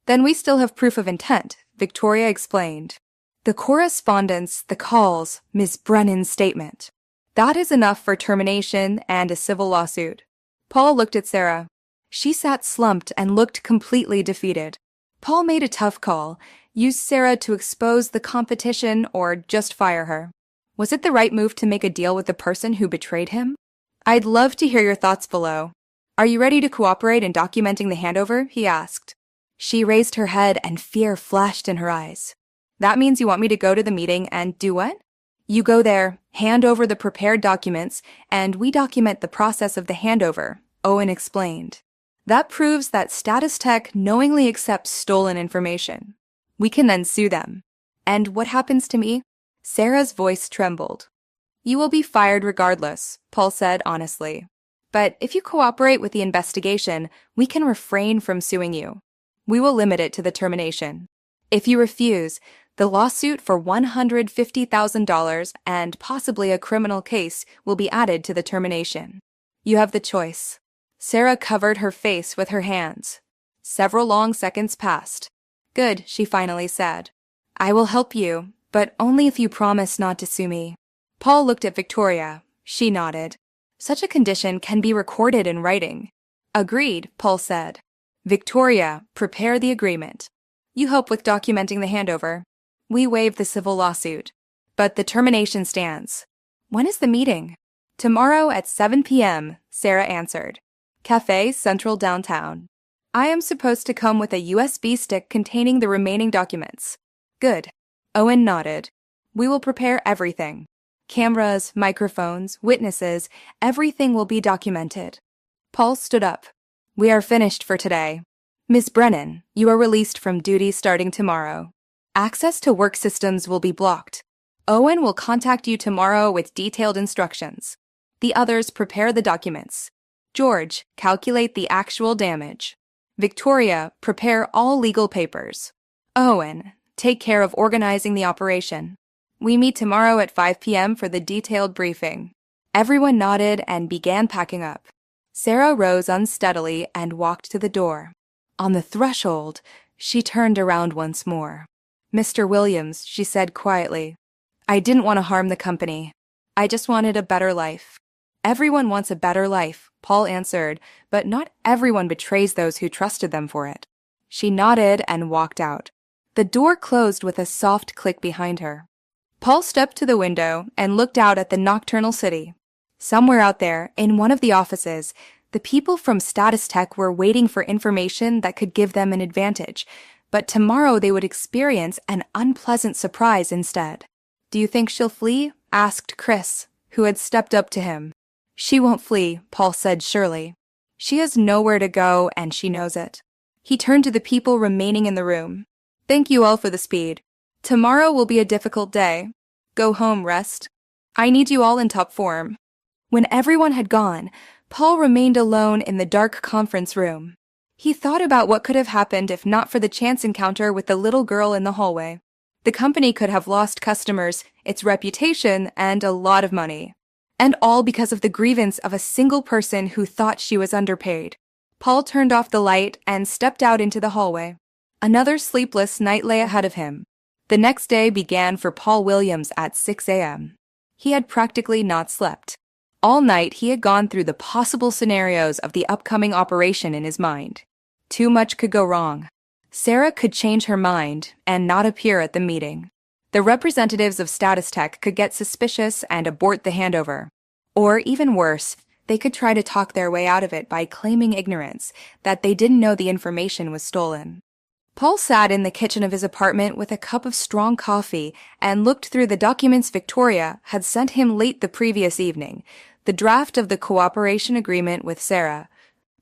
Then we still have proof of intent, Victoria explained. The correspondence, the calls, Ms. Brennan's statement. That is enough for termination and a civil lawsuit. Paul looked at Sarah. She sat slumped and looked completely defeated. Paul made a tough call, used Sarah to expose the competition or just fire her. Was it the right move to make a deal with the person who betrayed him? I'd love to hear your thoughts below. Are you ready to cooperate in documenting the handover? He asked. She raised her head and fear flashed in her eyes. That means you want me to go to the meeting and do what? You go there, hand over the prepared documents, and we document the process of the handover, Owen explained. That proves that Status Tech knowingly accepts stolen information. We can then sue them. And what happens to me? Sarah's voice trembled. You will be fired regardless, Paul said honestly. But if you cooperate with the investigation, we can refrain from suing you. We will limit it to the termination. If you refuse, the lawsuit for $150,000 and possibly a criminal case will be added to the termination. You have the choice. Sarah covered her face with her hands. Several long seconds passed. Good, she finally said. I will help you, but only if you promise not to sue me. Paul looked at Victoria. She nodded. Such a condition can be recorded in writing. Agreed, Paul said. Victoria, prepare the agreement. You help with documenting the handover. We waive the civil lawsuit. But the termination stands. When is the meeting? Tomorrow at 7 p.m., Sarah answered. Cafe Central Downtown. I am supposed to come with a USB stick containing the remaining documents. Good. Owen nodded. We will prepare everything. Cameras, microphones, witnesses, everything will be documented. Paul stood up. We are finished for today. Miss Brennan, you are released from duty starting tomorrow. Access to work systems will be blocked. Owen will contact you tomorrow with detailed instructions. The others prepare the documents. George, calculate the actual damage. Victoria, prepare all legal papers. Owen, take care of organizing the operation. We meet tomorrow at 5 p.m. for the detailed briefing. Everyone nodded and began packing up. Sarah rose unsteadily and walked to the door. On the threshold, she turned around once more. Mr. Williams, she said quietly, I didn't want to harm the company. I just wanted a better life. Everyone wants a better life, Paul answered, but not everyone betrays those who trusted them for it. She nodded and walked out. The door closed with a soft click behind her. Paul stepped to the window and looked out at the nocturnal city. Somewhere out there, in one of the offices, the people from Status Tech were waiting for information that could give them an advantage, but tomorrow they would experience an unpleasant surprise instead. "Do you think she'll flee?" asked Chris, who had stepped up to him. "She won't flee," Paul said surely. "She has nowhere to go, and she knows it." He turned to the people remaining in the room. "Thank you all for the speed. Tomorrow will be a difficult day. Go home, rest. I need you all in top form." When everyone had gone, Paul remained alone in the dark conference room. He thought about what could have happened if not for the chance encounter with the little girl in the hallway. The company could have lost customers, its reputation, and a lot of money. And all because of the grievance of a single person who thought she was underpaid. Paul turned off the light and stepped out into the hallway. Another sleepless night lay ahead of him. The next day began for Paul Williams at 6 a.m. He had practically not slept. All night he had gone through the possible scenarios of the upcoming operation in his mind. Too much could go wrong. Sarah could change her mind and not appear at the meeting. The representatives of Status Tech could get suspicious and abort the handover. Or even worse, they could try to talk their way out of it by claiming ignorance, that they didn't know the information was stolen. Paul sat in the kitchen of his apartment with a cup of strong coffee and looked through the documents Victoria had sent him late the previous evening, the draft of the cooperation agreement with Sarah,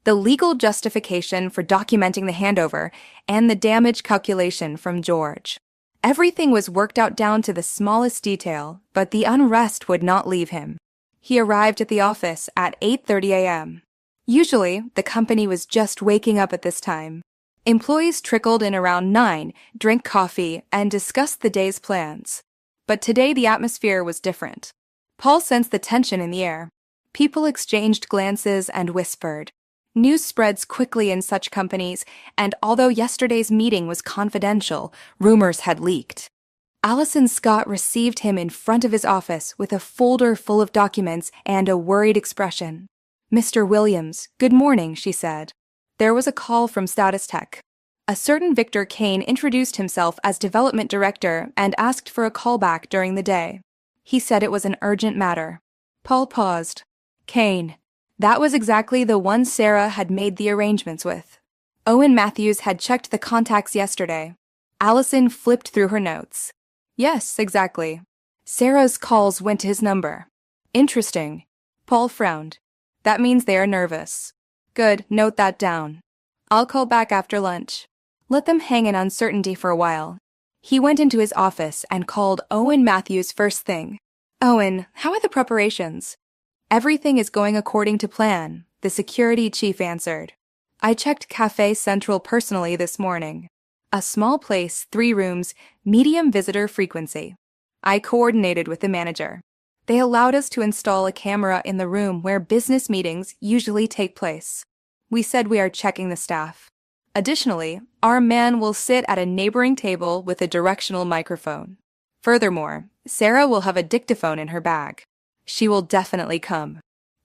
the legal justification for documenting the handover, and the damage calculation from George. Everything was worked out down to the smallest detail, but the unrest would not leave him. He arrived at the office at 8:30 a.m. Usually, the company was just waking up at this time. Employees trickled in around 9, drank coffee, and discussed the day's plans. But today the atmosphere was different. Paul sensed the tension in the air. People exchanged glances and whispered. News spreads quickly in such companies, and although yesterday's meeting was confidential, rumors had leaked. Allison Scott received him in front of his office with a folder full of documents and a worried expression. "Mr. Williams, good morning," she said. There was a call from Status Tech. A certain Victor Kane introduced himself as development director and asked for a callback during the day. He said it was an urgent matter. Paul paused. Kane. That was exactly the one Sarah had made the arrangements with. Owen Matthews had checked the contacts yesterday. Allison flipped through her notes. Yes, exactly. Sarah's calls went to his number. Interesting. Paul frowned. That means they are nervous. Good, note that down. I'll call back after lunch. Let them hang in uncertainty for a while. He went into his office and called Owen Matthews first thing. Owen, how are the preparations? Everything is going according to plan, the security chief answered. I checked Cafe Central personally this morning. A small place, 3 rooms, medium visitor frequency. I coordinated with the manager. They allowed us to install a camera in the room where business meetings usually take place. We said we are checking the staff. Additionally, our man will sit at a neighboring table with a directional microphone. Furthermore, Sarah will have a dictaphone in her bag. She will definitely come.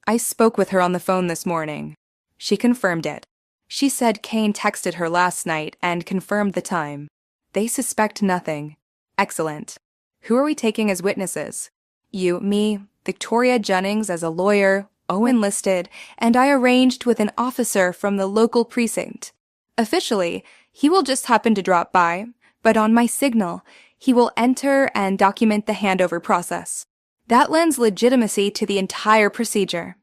I spoke with her on the phone this morning. She confirmed it. She said Kane texted her last night and confirmed the time. They suspect nothing. Excellent. Who are we taking as witnesses? You, me, Victoria Jennings as a lawyer, Owen listed, and I arranged with an officer from the local precinct. Officially, he will just happen to drop by, but on my signal, he will enter and document the handover process. That lends legitimacy to the entire procedure.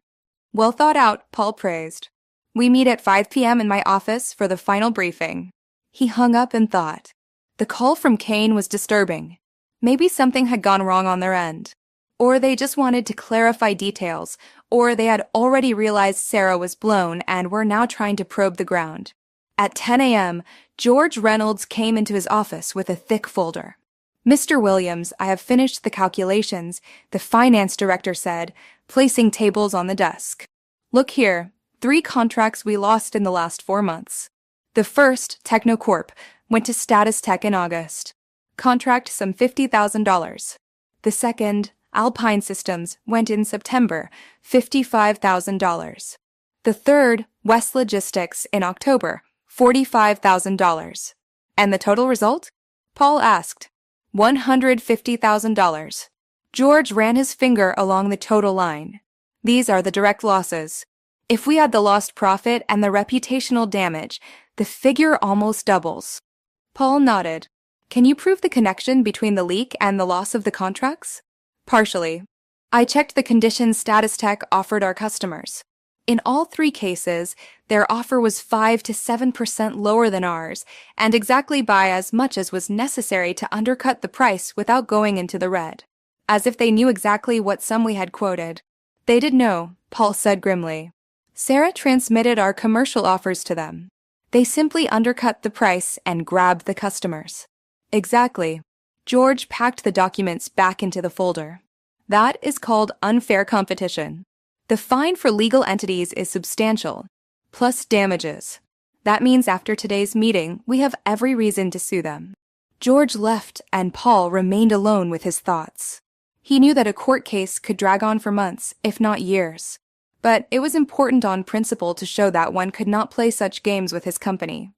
Well thought out, Paul praised. We meet at 5 p.m. in my office for the final briefing. He hung up and thought. The call from Kane was disturbing. Maybe something had gone wrong on their end. Or they just wanted to clarify details, or they had already realized Sarah was blown and were now trying to probe the ground. At 10 a.m., George Reynolds came into his office with a thick folder. Mr. Williams, I have finished the calculations, the finance director said, placing tables on the desk. Look here, 3 contracts we lost in the last 4 months. The first, Technocorp, went to Status Tech in August. Contract some $50,000. The second, Alpine Systems, went in September, $55,000. The third, West Logistics, in October, $45,000. And the total result? Paul asked. $150,000. George ran his finger along the total line. These are the direct losses. If we add the lost profit and the reputational damage, the figure almost doubles. Paul nodded. Can you prove the connection between the leak and the loss of the contracts? Partially. I checked the conditions Status Tech offered our customers. In all three cases, their offer was 5 to 7% lower than ours, and exactly by as much as was necessary to undercut the price without going into the red. As if they knew exactly what sum we had quoted. They did know, Paul said grimly. Sarah transmitted our commercial offers to them. They simply undercut the price and grabbed the customers. Exactly. George packed the documents back into the folder. That is called unfair competition. The fine for legal entities is substantial, plus damages. That means after today's meeting, we have every reason to sue them. George left and Paul remained alone with his thoughts. He knew that a court case could drag on for months, if not years. But it was important on principle to show that one could not play such games with his company.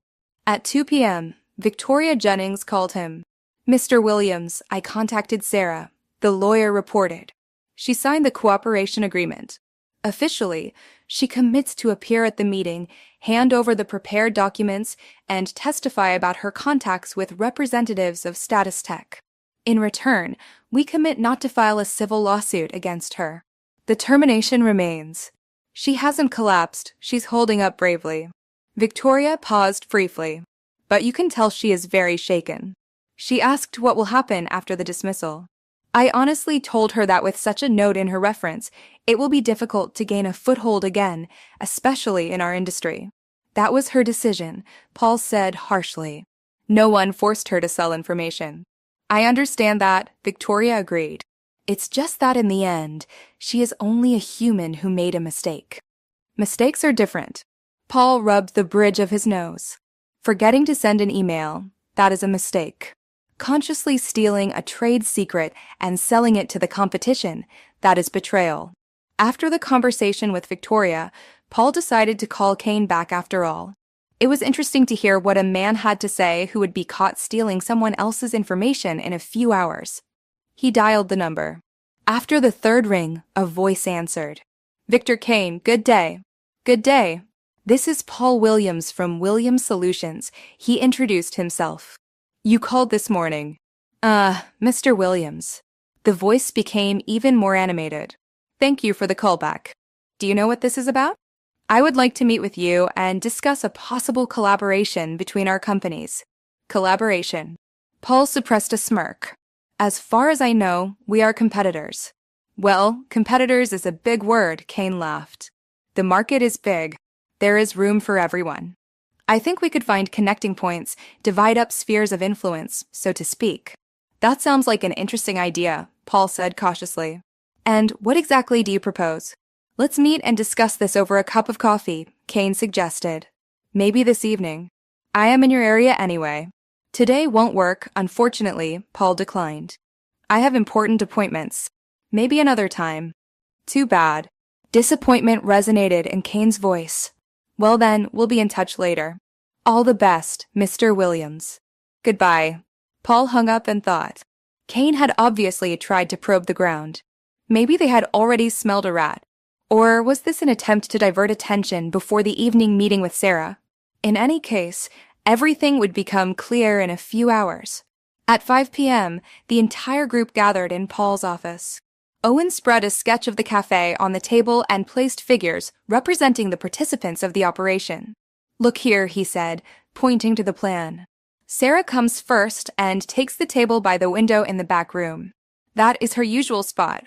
At 2 p.m., Victoria Jennings called him. Mr. Williams, I contacted Sarah. The lawyer reported. She signed the cooperation agreement. Officially, she commits to appear at the meeting, hand over the prepared documents, and testify about her contacts with representatives of Status Tech. In return, we commit not to file a civil lawsuit against her. The termination remains. She hasn't collapsed. She's holding up bravely. Victoria paused briefly, but you can tell she is very shaken. She asked what will happen after the dismissal. I honestly told her that with such a note in her reference, it will be difficult to gain a foothold again, especially in our industry. That was her decision, Paul said harshly. No one forced her to sell information. I understand that, Victoria agreed. It's just that in the end, she is only a human who made a mistake. Mistakes are different. Paul rubbed the bridge of his nose. Forgetting to send an email, that is a mistake. Consciously stealing a trade secret and selling it to the competition, that is betrayal. After the conversation with Victoria, Paul decided to call Kane back after all. It was interesting to hear what a man had to say who would be caught stealing someone else's information in a few hours. He dialed the number. After the third ring, a voice answered. Victor Kane, good day. Good day. This is Paul Williams from Williams Solutions. He introduced himself. You called this morning. Mr. Williams. The voice became even more animated. Thank you for the callback. Do you know what this is about? I would like to meet with you and discuss a possible collaboration between our companies. Collaboration. Paul suppressed a smirk. As far as I know, we are competitors. Well, competitors is a big word, Kane laughed. The market is big. There is room for everyone. I think we could find connecting points, divide up spheres of influence, so to speak. That sounds like an interesting idea, Paul said cautiously. And what exactly do you propose? Let's meet and discuss this over a cup of coffee, Kane suggested. Maybe this evening. I am in your area anyway. Today won't work, unfortunately, Paul declined. I have important appointments. Maybe another time. Too bad. Disappointment resonated in Kane's voice. Well then, we'll be in touch later. All the best, Mr. Williams. Goodbye. Paul hung up and thought. Kane had obviously tried to probe the ground. Maybe they had already smelled a rat. Or was this an attempt to divert attention before the evening meeting with Sarah? In any case, everything would become clear in a few hours. At 5 p.m., the entire group gathered in Paul's office. Owen spread a sketch of the cafe on the table and placed figures representing the participants of the operation. Look here, he said, pointing to the plan. Sarah comes first and takes the table by the window in the back room. That is her usual spot.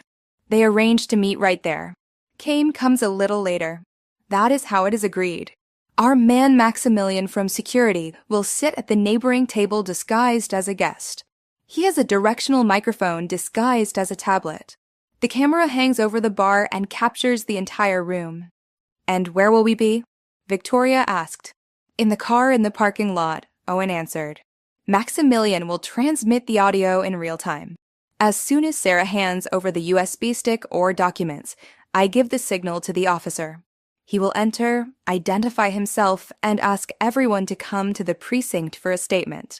They arrange to meet right there. Kane comes a little later. That is how it is agreed. Our man Maximilian from security will sit at the neighboring table disguised as a guest. He has a directional microphone disguised as a tablet. The camera hangs over the bar and captures the entire room. And where will we be? Victoria asked. In the car in the parking lot, Owen answered. Maximilian will transmit the audio in real time. As soon as Sarah hands over the USB stick or documents, I give the signal to the officer. He will enter, identify himself, and ask everyone to come to the precinct for a statement.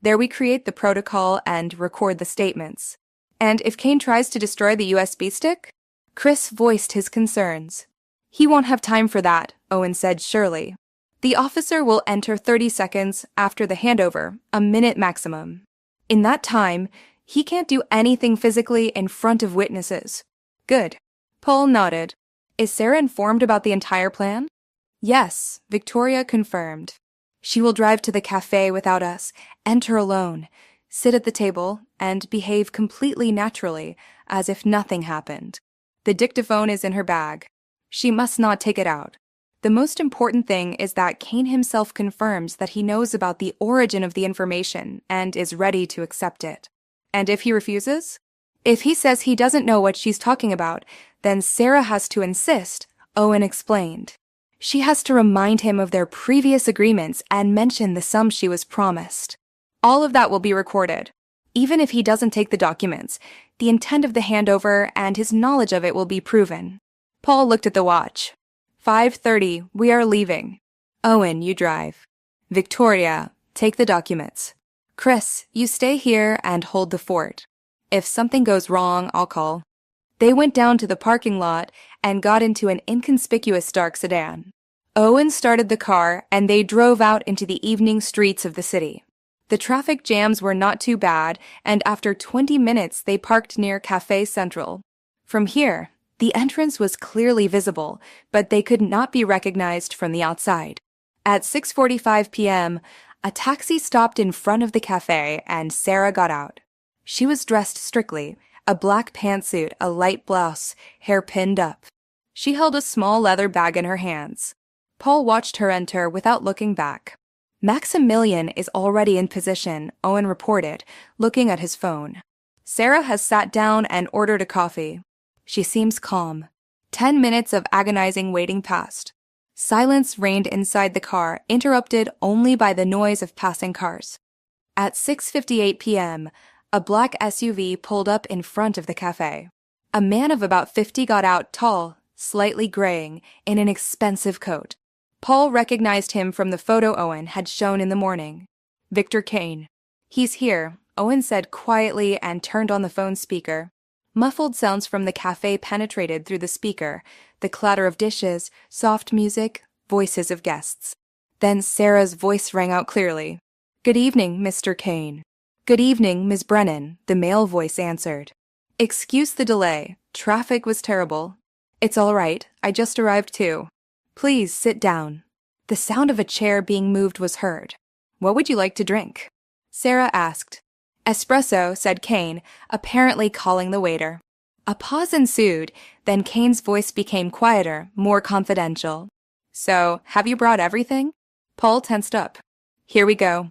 There we create the protocol and record the statements. And if Kane tries to destroy the USB stick? Chris voiced his concerns. He won't have time for that, Owen said surely. The officer will enter 30 seconds after the handover, a minute maximum. In that time, he can't do anything physically in front of witnesses. Good. Paul nodded. Is Sarah informed about the entire plan? Yes, Victoria confirmed. She will drive to the cafe without us, enter alone, sit at the table, and behave completely naturally, as if nothing happened. The dictaphone is in her bag. She must not take it out. The most important thing is that Kane himself confirms that he knows about the origin of the information and is ready to accept it. And if he refuses? If he says he doesn't know what she's talking about, then Sarah has to insist, Owen explained. She has to remind him of their previous agreements and mention the sum she was promised. All of that will be recorded. Even if he doesn't take the documents, the intent of the handover and his knowledge of it will be proven. Paul looked at the watch. 5:30, we are leaving. Owen, you drive. Victoria, take the documents. Chris, you stay here and hold the fort. If something goes wrong, I'll call. They went down to the parking lot and got into an inconspicuous dark sedan. Owen started the car and they drove out into the evening streets of the city. The traffic jams were not too bad, and after 20 minutes they parked near Café Central. From here, the entrance was clearly visible, but they could not be recognized from the outside. At 6:45 p.m., a taxi stopped in front of the cafe and Sarah got out. She was dressed strictly, a black pantsuit, a light blouse, hair pinned up. She held a small leather bag in her hands. Paul watched her enter without looking back. Maximilian is already in position, Owen reported, looking at his phone. Sarah has sat down and ordered a coffee. She seems calm. 10 minutes of agonizing waiting passed. Silence reigned inside the car, interrupted only by the noise of passing cars. At 6:58 p.m., a black SUV pulled up in front of the cafe. A man of about 50 got out, tall, slightly graying, in an expensive coat. Paul recognized him from the photo Owen had shown in the morning. Victor Kane. He's here, Owen said quietly and turned on the phone speaker. Muffled sounds from the cafe penetrated through the speaker, the clatter of dishes, soft music, voices of guests. Then Sarah's voice rang out clearly. Good evening, Mr. Kane. Good evening, Ms. Brennan, the male voice answered. Excuse the delay. Traffic was terrible. It's all right. I just arrived too. Please sit down. The sound of a chair being moved was heard. What would you like to drink? Sarah asked. Espresso, said Kane, apparently calling the waiter. A pause ensued, then Kane's voice became quieter, more confidential. So, have you brought everything? Paul tensed up. Here we go.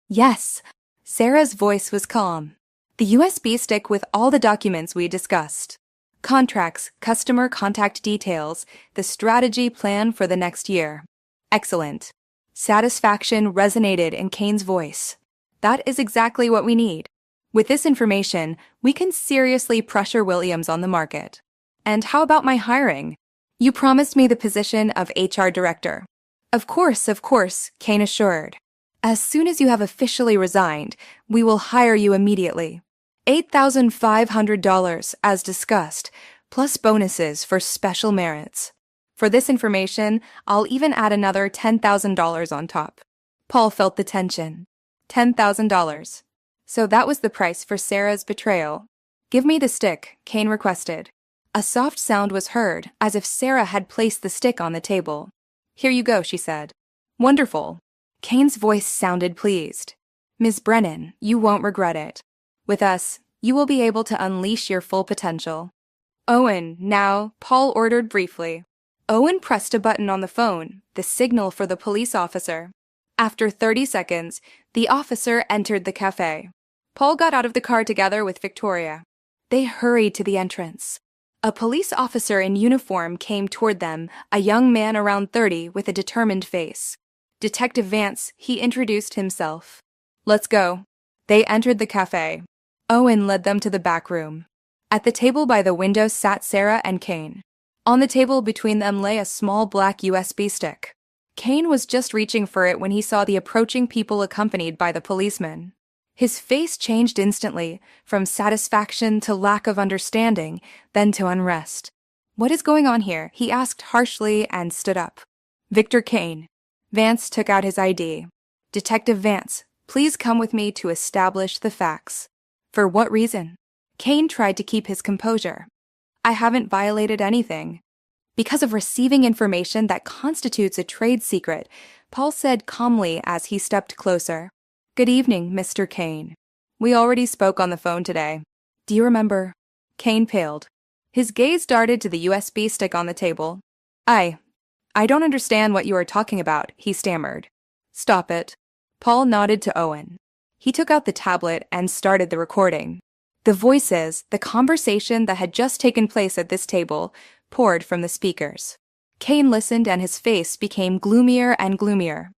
Yes. Sarah's voice was calm. The USB stick with all the documents we discussed. Contracts, customer contact details, the strategy plan for the next year. Excellent. Satisfaction resonated in Kane's voice. That is exactly what we need. With this information, we can seriously pressure Williams on the market. And how about my hiring? You promised me the position of HR director. Of course, Kane assured. As soon as you have officially resigned, we will hire you immediately. $8,500, as discussed, plus bonuses for special merits. For this information, I'll even add another $10,000 on top. Paul felt the tension. $10,000. So that was the price for Sarah's betrayal. Give me the stick, Kane requested. A soft sound was heard, as if Sarah had placed the stick on the table. Here you go, she said. Wonderful. Kane's voice sounded pleased. Ms. Brennan, you won't regret it. With us, you will be able to unleash your full potential. Owen, now, Paul ordered briefly. Owen pressed a button on the phone, the signal for the police officer. After 30 seconds, the officer entered the cafe. Paul got out of the car together with Victoria. They hurried to the entrance. A police officer in uniform came toward them, a young man around 30 with a determined face. Detective Vance, he introduced himself. Let's go. They entered the cafe. Owen led them to the back room. At the table by the window sat Sarah and Kane. On the table between them lay a small black USB stick. Kane was just reaching for it when he saw the approaching people accompanied by the policeman. His face changed instantly, from satisfaction to lack of understanding, then to unrest. "What is going on here?" he asked harshly and stood up. "Victor Kane." Vance took out his ID. "Detective Vance, please come with me to establish the facts." "For what reason?" Kane tried to keep his composure. "I haven't violated anything." "Because of receiving information that constitutes a trade secret," Paul said calmly as he stepped closer. "Good evening, Mr. Kane. We already spoke on the phone today. Do you remember?" Kane paled. His gaze darted to the USB stick on the table. I don't understand what you are talking about," he stammered. "Stop it." Paul nodded to Owen. He took out the tablet and started the recording. The voices, the conversation that had just taken place at this table, poured from the speakers. Kane listened and his face became gloomier and gloomier.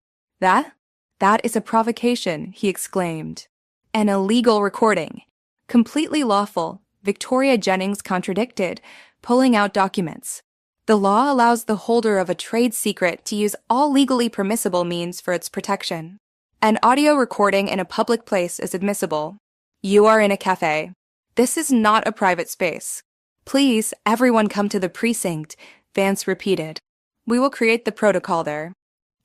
That is a provocation," he exclaimed. "An illegal recording. Completely lawful," Victoria Jennings contradicted, pulling out documents. "The law allows the holder of a trade secret to use all legally permissible means for its protection. An audio recording in a public place is admissible. You are in a cafe. This is not a private space. Please, everyone come to the precinct," Vance repeated. "We will create the protocol there."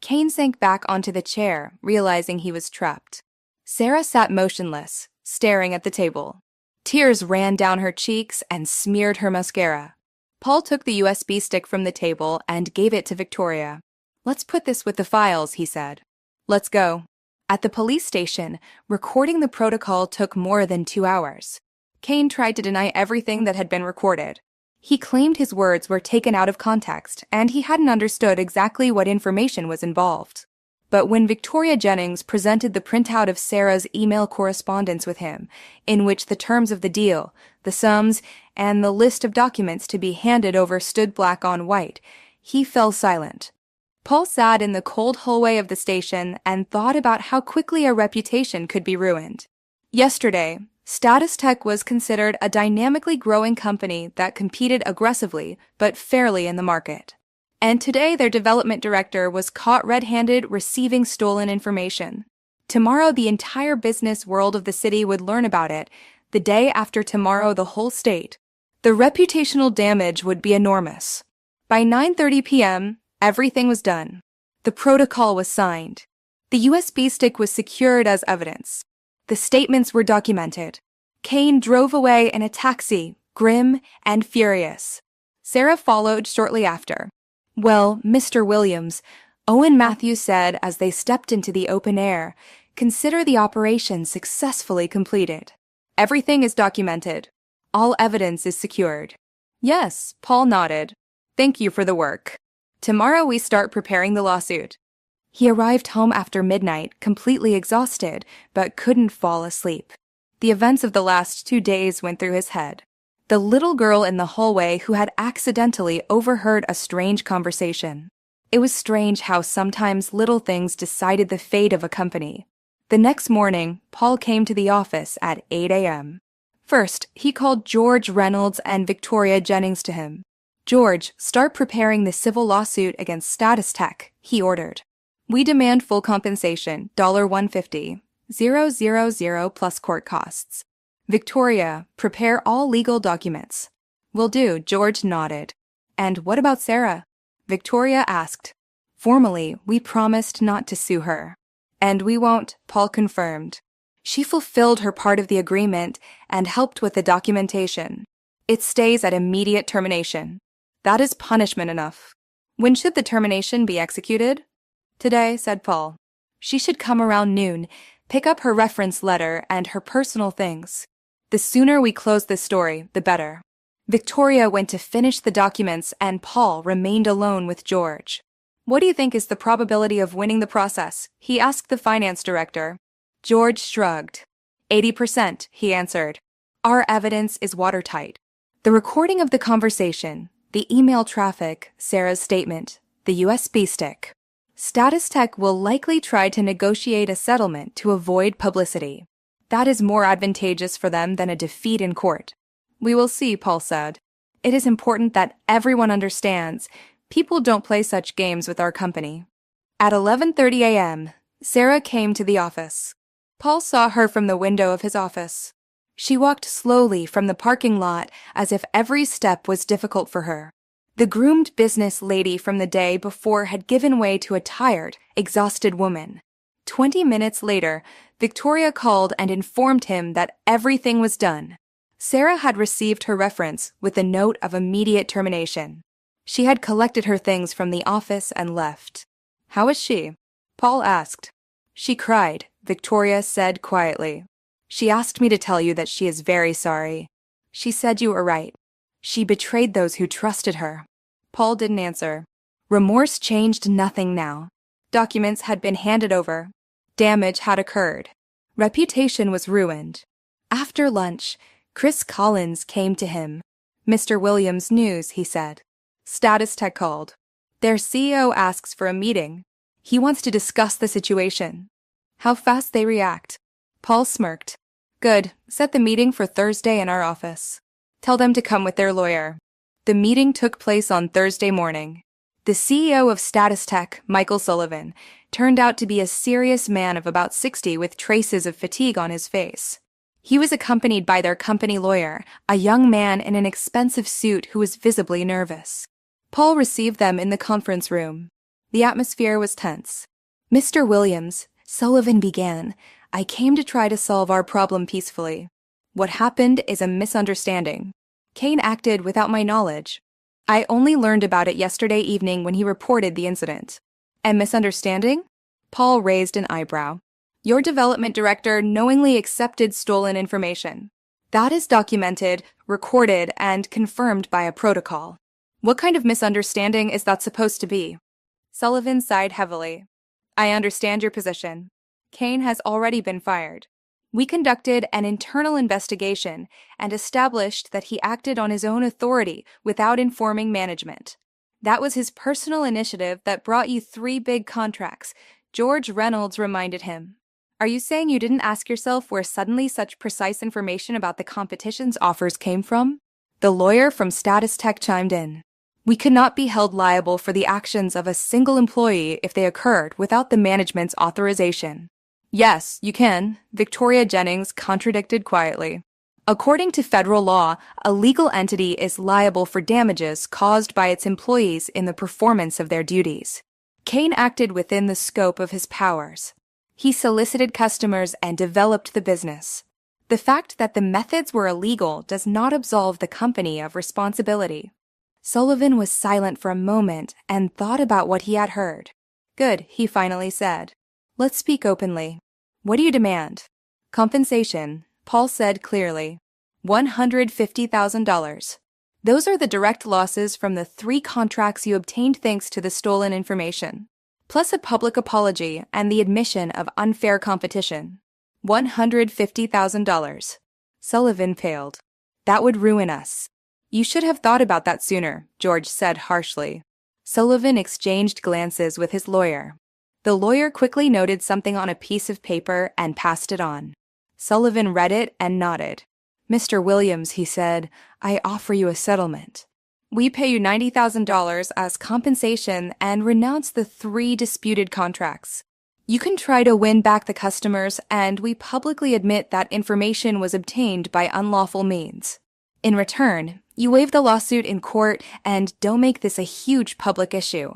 Kane sank back onto the chair, realizing he was trapped. Sarah sat motionless, staring at the table. Tears ran down her cheeks and smeared her mascara. Paul took the USB stick from the table and gave it to Victoria. "Let's put this with the files," he said. "Let's go." At the police station, recording the protocol took more than 2 hours. Kane tried to deny everything that had been recorded. He claimed his words were taken out of context, and he hadn't understood exactly what information was involved. But when Victoria Jennings presented the printout of Sarah's email correspondence with him, in which the terms of the deal, the sums, and the list of documents to be handed over stood black on white, he fell silent. Paul sat in the cold hallway of the station and thought about how quickly a reputation could be ruined. Yesterday, Status Tech was considered a dynamically growing company that competed aggressively but fairly in the market. And today their development director was caught red-handed receiving stolen information. Tomorrow the entire business world of the city would learn about it. The day after tomorrow the whole state. The reputational damage would be enormous. By 9:30 p.m., everything was done. The protocol was signed. The USB stick was secured as evidence. The statements were documented. Kane drove away in a taxi, grim and furious. Sarah followed shortly after. "Well, Mr. Williams," Owen Matthews said as they stepped into the open air, "consider the operation successfully completed. Everything is documented. All evidence is secured." "Yes," Paul nodded. "Thank you for the work. Tomorrow we start preparing the lawsuit." He arrived home after midnight, completely exhausted, but couldn't fall asleep. The events of the last 2 days went through his head. The little girl in the hallway who had accidentally overheard a strange conversation. It was strange how sometimes little things decided the fate of a company. The next morning, Paul came to the office at 8 a.m. First, he called George Reynolds and Victoria Jennings to him. "George, start preparing the civil lawsuit against Status Tech," he ordered. "We demand full compensation, $150, 000 plus court costs. Victoria, prepare all legal documents." "Will do," George nodded. "And what about Sarah?" Victoria asked. "Formally, we promised not to sue her." "And we won't," Paul confirmed. "She fulfilled her part of the agreement and helped with the documentation. It stays at immediate termination. That is punishment enough." "When should the termination be executed?" "Today," said Paul. "She should come around noon, pick up her reference letter and her personal things. The sooner we close this story, the better." Victoria went to finish the documents and Paul remained alone with George. "What do you think is the probability of winning the process?" he asked the finance director. George shrugged. 80%, he answered. "Our evidence is watertight. The recording of the conversation, the email traffic, Sarah's statement, the USB stick. Status Tech will likely try to negotiate a settlement to avoid publicity. That is more advantageous for them than a defeat in court." "We will see," Paul said. "It is important that everyone understands people don't play such games with our company." At 11:30 a.m., Sarah came to the office. Paul saw her from the window of his office. She walked slowly from the parking lot as if every step was difficult for her. The groomed business lady from the day before had given way to a tired, exhausted woman. 20 minutes later, Victoria called and informed him that everything was done. Sarah had received her reference with a note of immediate termination. She had collected her things from the office and left. "How is she?" Paul asked. "She cried," Victoria said quietly. "She asked me to tell you that she is very sorry. She said you were right. She betrayed those who trusted her." Paul didn't answer. Remorse changed nothing now. Documents had been handed over. Damage had occurred. Reputation was ruined. After lunch, Chris Collins came to him. "Mr. Williams' news," he said. Status Tech called. "Their CEO asks for a meeting. He wants to discuss the situation." How fast they react. Paul smirked. "Good. Set the meeting for Thursday in our office. Tell them to come with their lawyer." The meeting took place on Thursday morning. The CEO of Status Tech, Michael Sullivan, turned out to be a serious man of about 60 with traces of fatigue on his face. He was accompanied by their company lawyer, a young man in an expensive suit who was visibly nervous. Paul received them in the conference room. The atmosphere was tense. "Mr. Williams," Sullivan began, "I came to try to solve our problem peacefully. What happened is a misunderstanding. Kane acted without my knowledge. I only learned about it yesterday evening when he reported the incident." "And misunderstanding?" Paul raised an eyebrow. "Your development director knowingly accepted stolen information. That is documented, recorded, and confirmed by a protocol. What kind of misunderstanding is that supposed to be?" Sullivan sighed heavily. "I understand your position. Kane has already been fired. We conducted an internal investigation and established that he acted on his own authority without informing management. That was his personal initiative that brought you 3 big contracts," George Reynolds reminded him. "Are you saying you didn't ask yourself where suddenly such precise information about the competition's offers came from?" The lawyer from Status Tech chimed in. "We could not be held liable for the actions of a single employee if they occurred without the management's authorization." "Yes, you can," Victoria Jennings contradicted quietly. "According to federal law, a legal entity is liable for damages caused by its employees in the performance of their duties. Kane acted within the scope of his powers. He solicited customers and developed the business. The fact that the methods were illegal does not absolve the company of responsibility." Sullivan was silent for a moment and thought about what he had heard. "Good," he finally said. "Let's speak openly. What do you demand?" "Compensation," Paul said clearly. $150,000. Those are the direct losses from the 3 contracts you obtained thanks to the stolen information, plus a public apology and the admission of unfair competition. $150,000. Sullivan paled. "That would ruin us." "You should have thought about that sooner," George said harshly. Sullivan exchanged glances with his lawyer. The lawyer quickly noted something on a piece of paper and passed it on. Sullivan read it and nodded. "Mr. Williams," he said, "I offer you a settlement. We pay you $90,000 as compensation and renounce the 3 disputed contracts. You can try to win back the customers, and we publicly admit that information was obtained by unlawful means. In return, you waive the lawsuit in court and don't make this a huge public issue."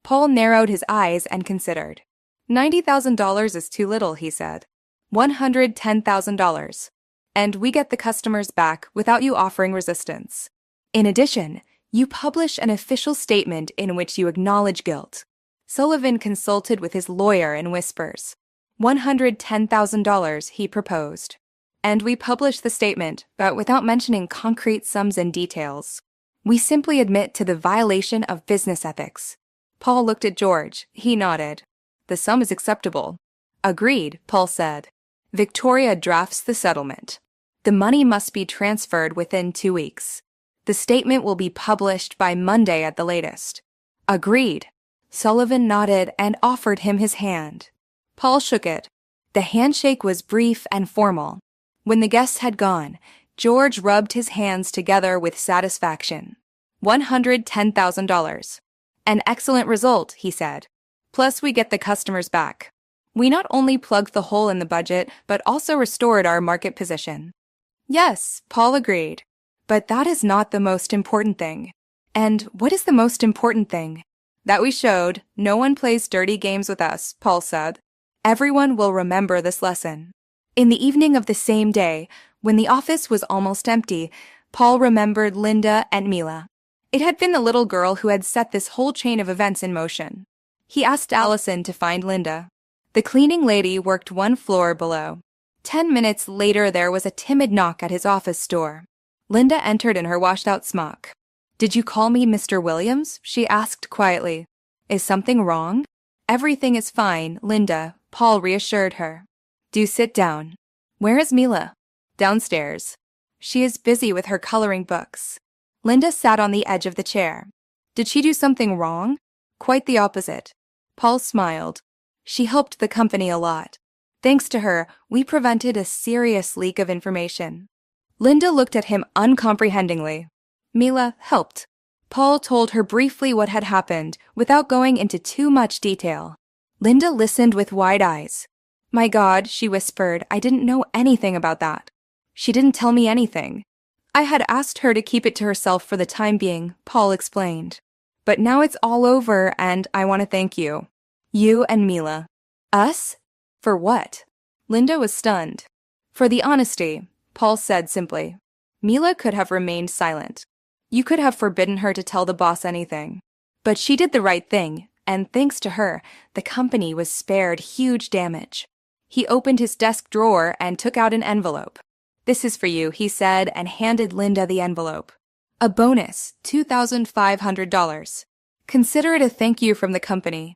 Paul narrowed his eyes and considered. $90,000 is too little, he said. $110,000. And we get the customers back without you offering resistance. In addition, you publish an official statement in which you acknowledge guilt. Sullivan consulted with his lawyer in whispers. $110,000, he proposed. And we publish the statement, but without mentioning concrete sums and details. We simply admit to the violation of business ethics. Paul looked at George. He nodded. "The sum is acceptable." "Agreed," Paul said. "Victoria drafts the settlement. The money must be transferred within 2 weeks. The statement will be published by Monday at the latest." "Agreed." Sullivan nodded and offered him his hand. Paul shook it. The handshake was brief and formal. When the guests had gone, George rubbed his hands together with satisfaction. $110,000. "An excellent result," he said. "Plus we get the customers back." We not only plugged the hole in the budget, but also restored our market position. Yes, Paul agreed. But that is not the most important thing. And what is the most important thing? That we showed no one plays dirty games with us, Paul said. Everyone will remember this lesson. In the evening of the same day, when the office was almost empty, Paul remembered Linda and Mila. It had been the little girl who had set this whole chain of events in motion. He asked Allison to find Linda. The cleaning lady worked one floor below. 10 minutes later, there was a timid knock at his office door. Linda entered in her washed-out smock. "Did you call me Mr. Williams?" she asked quietly. "Is something wrong?" "Everything is fine, Linda," Paul reassured her. "Do sit down." "Where is Mila?" "Downstairs. She is busy with her coloring books." Linda sat on the edge of the chair. "Did she do something wrong?" "Quite the opposite." Paul smiled. "She helped the company a lot. Thanks to her, we prevented a serious leak of information." Linda looked at him uncomprehendingly. "Mila helped." Paul told her briefly what had happened, without going into too much detail. Linda listened with wide eyes. "My God," she whispered, "I didn't know anything about that. She didn't tell me anything." "I had asked her to keep it to herself for the time being," Paul explained. "But now it's all over, and I want to thank you. You and Mila." "Us? For what?" Linda was stunned. "For the honesty," Paul said simply. "Mila could have remained silent. You could have forbidden her to tell the boss anything. But she did the right thing, and thanks to her, the company was spared huge damage." He opened his desk drawer and took out an envelope. "This is for you," he said, and handed Linda the envelope. "A bonus, $2,500. Consider it a thank you from the company."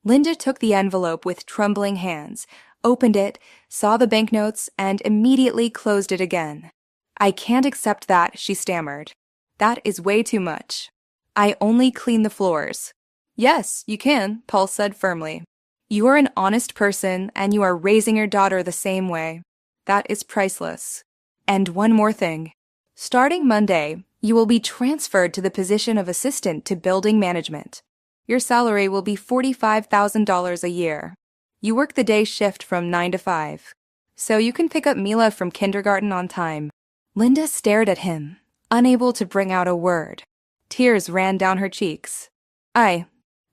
Linda took the envelope with trembling hands, opened it, saw the banknotes, and immediately closed it again. "I can't accept that," she stammered. "That is way too much. I only clean the floors." "Yes, you can," Paul said firmly. "You are an honest person, and you are raising your daughter the same way. That is priceless. And one more thing. Starting Monday, you will be transferred to the position of assistant to building management. Your salary will be $45,000 a year. You work the day shift from 9 to 5. So you can pick up Mila from kindergarten on time." Linda stared at him, unable to bring out a word. Tears ran down her cheeks. I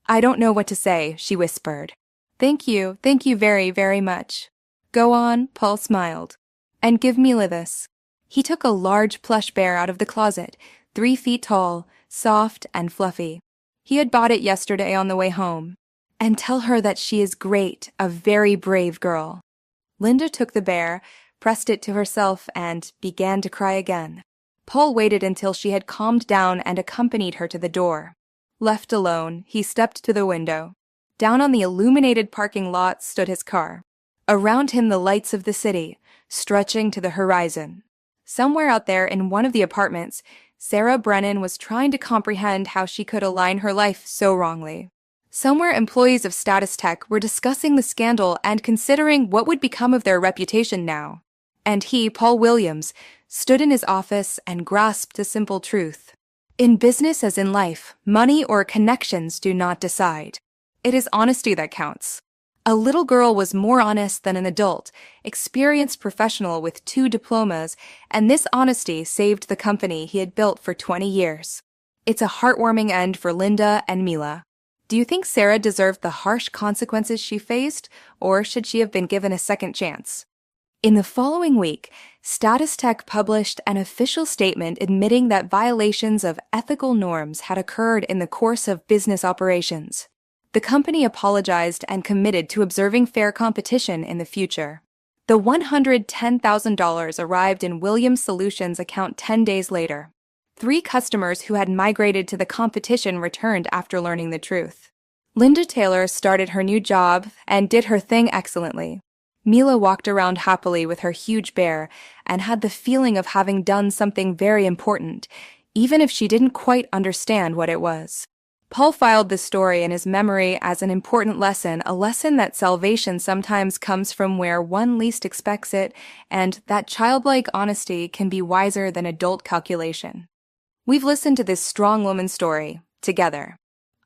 don't know what to say," she whispered. Thank you very, very much." "Go on," Paul smiled. "And give Mila this." He took a large plush bear out of the closet, 3 feet tall, soft and fluffy. He had bought it yesterday on the way home. "And tell her that she is great, a very brave girl." Linda took the bear, pressed it to herself, and began to cry again. Paul waited until she had calmed down and accompanied her to the door. Left alone, he stepped to the window. Down on the illuminated parking lot stood his car. Around him the lights of the city, stretching to the horizon. Somewhere out there in one of the apartments, Sarah Brennan was trying to comprehend how she could align her life so wrongly. Somewhere employees of Status Tech were discussing the scandal and considering what would become of their reputation now. And he, Paul Williams, stood in his office and grasped a simple truth. In business as in life, money or connections do not decide. It is honesty that counts. A little girl was more honest than an adult, experienced professional with 2 diplomas, and this honesty saved the company he had built for 20 years. It's a heartwarming end for Linda and Mila. Do you think Sarah deserved the harsh consequences she faced, or should she have been given a second chance? In the following week, Status Tech published an official statement admitting that violations of ethical norms had occurred in the course of business operations. The company apologized and committed to observing fair competition in the future. The $110,000 arrived in Williams Solutions' account 10 days later. 3 customers who had migrated to the competition returned after learning the truth. Linda Taylor started her new job and did her thing excellently. Mila walked around happily with her huge bear and had the feeling of having done something very important, even if she didn't quite understand what it was. Paul filed this story in his memory as an important lesson, a lesson that salvation sometimes comes from where one least expects it, and that childlike honesty can be wiser than adult calculation. We've listened to this strong woman's story together.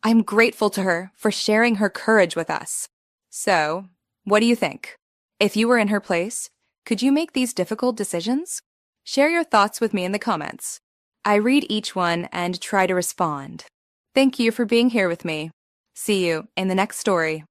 I'm grateful to her for sharing her courage with us. So, What do you think? If you were in her place, could you make these difficult decisions? Share your thoughts with me in the comments. I read each one and try to respond. Thank you for being here with me. See you in the next story.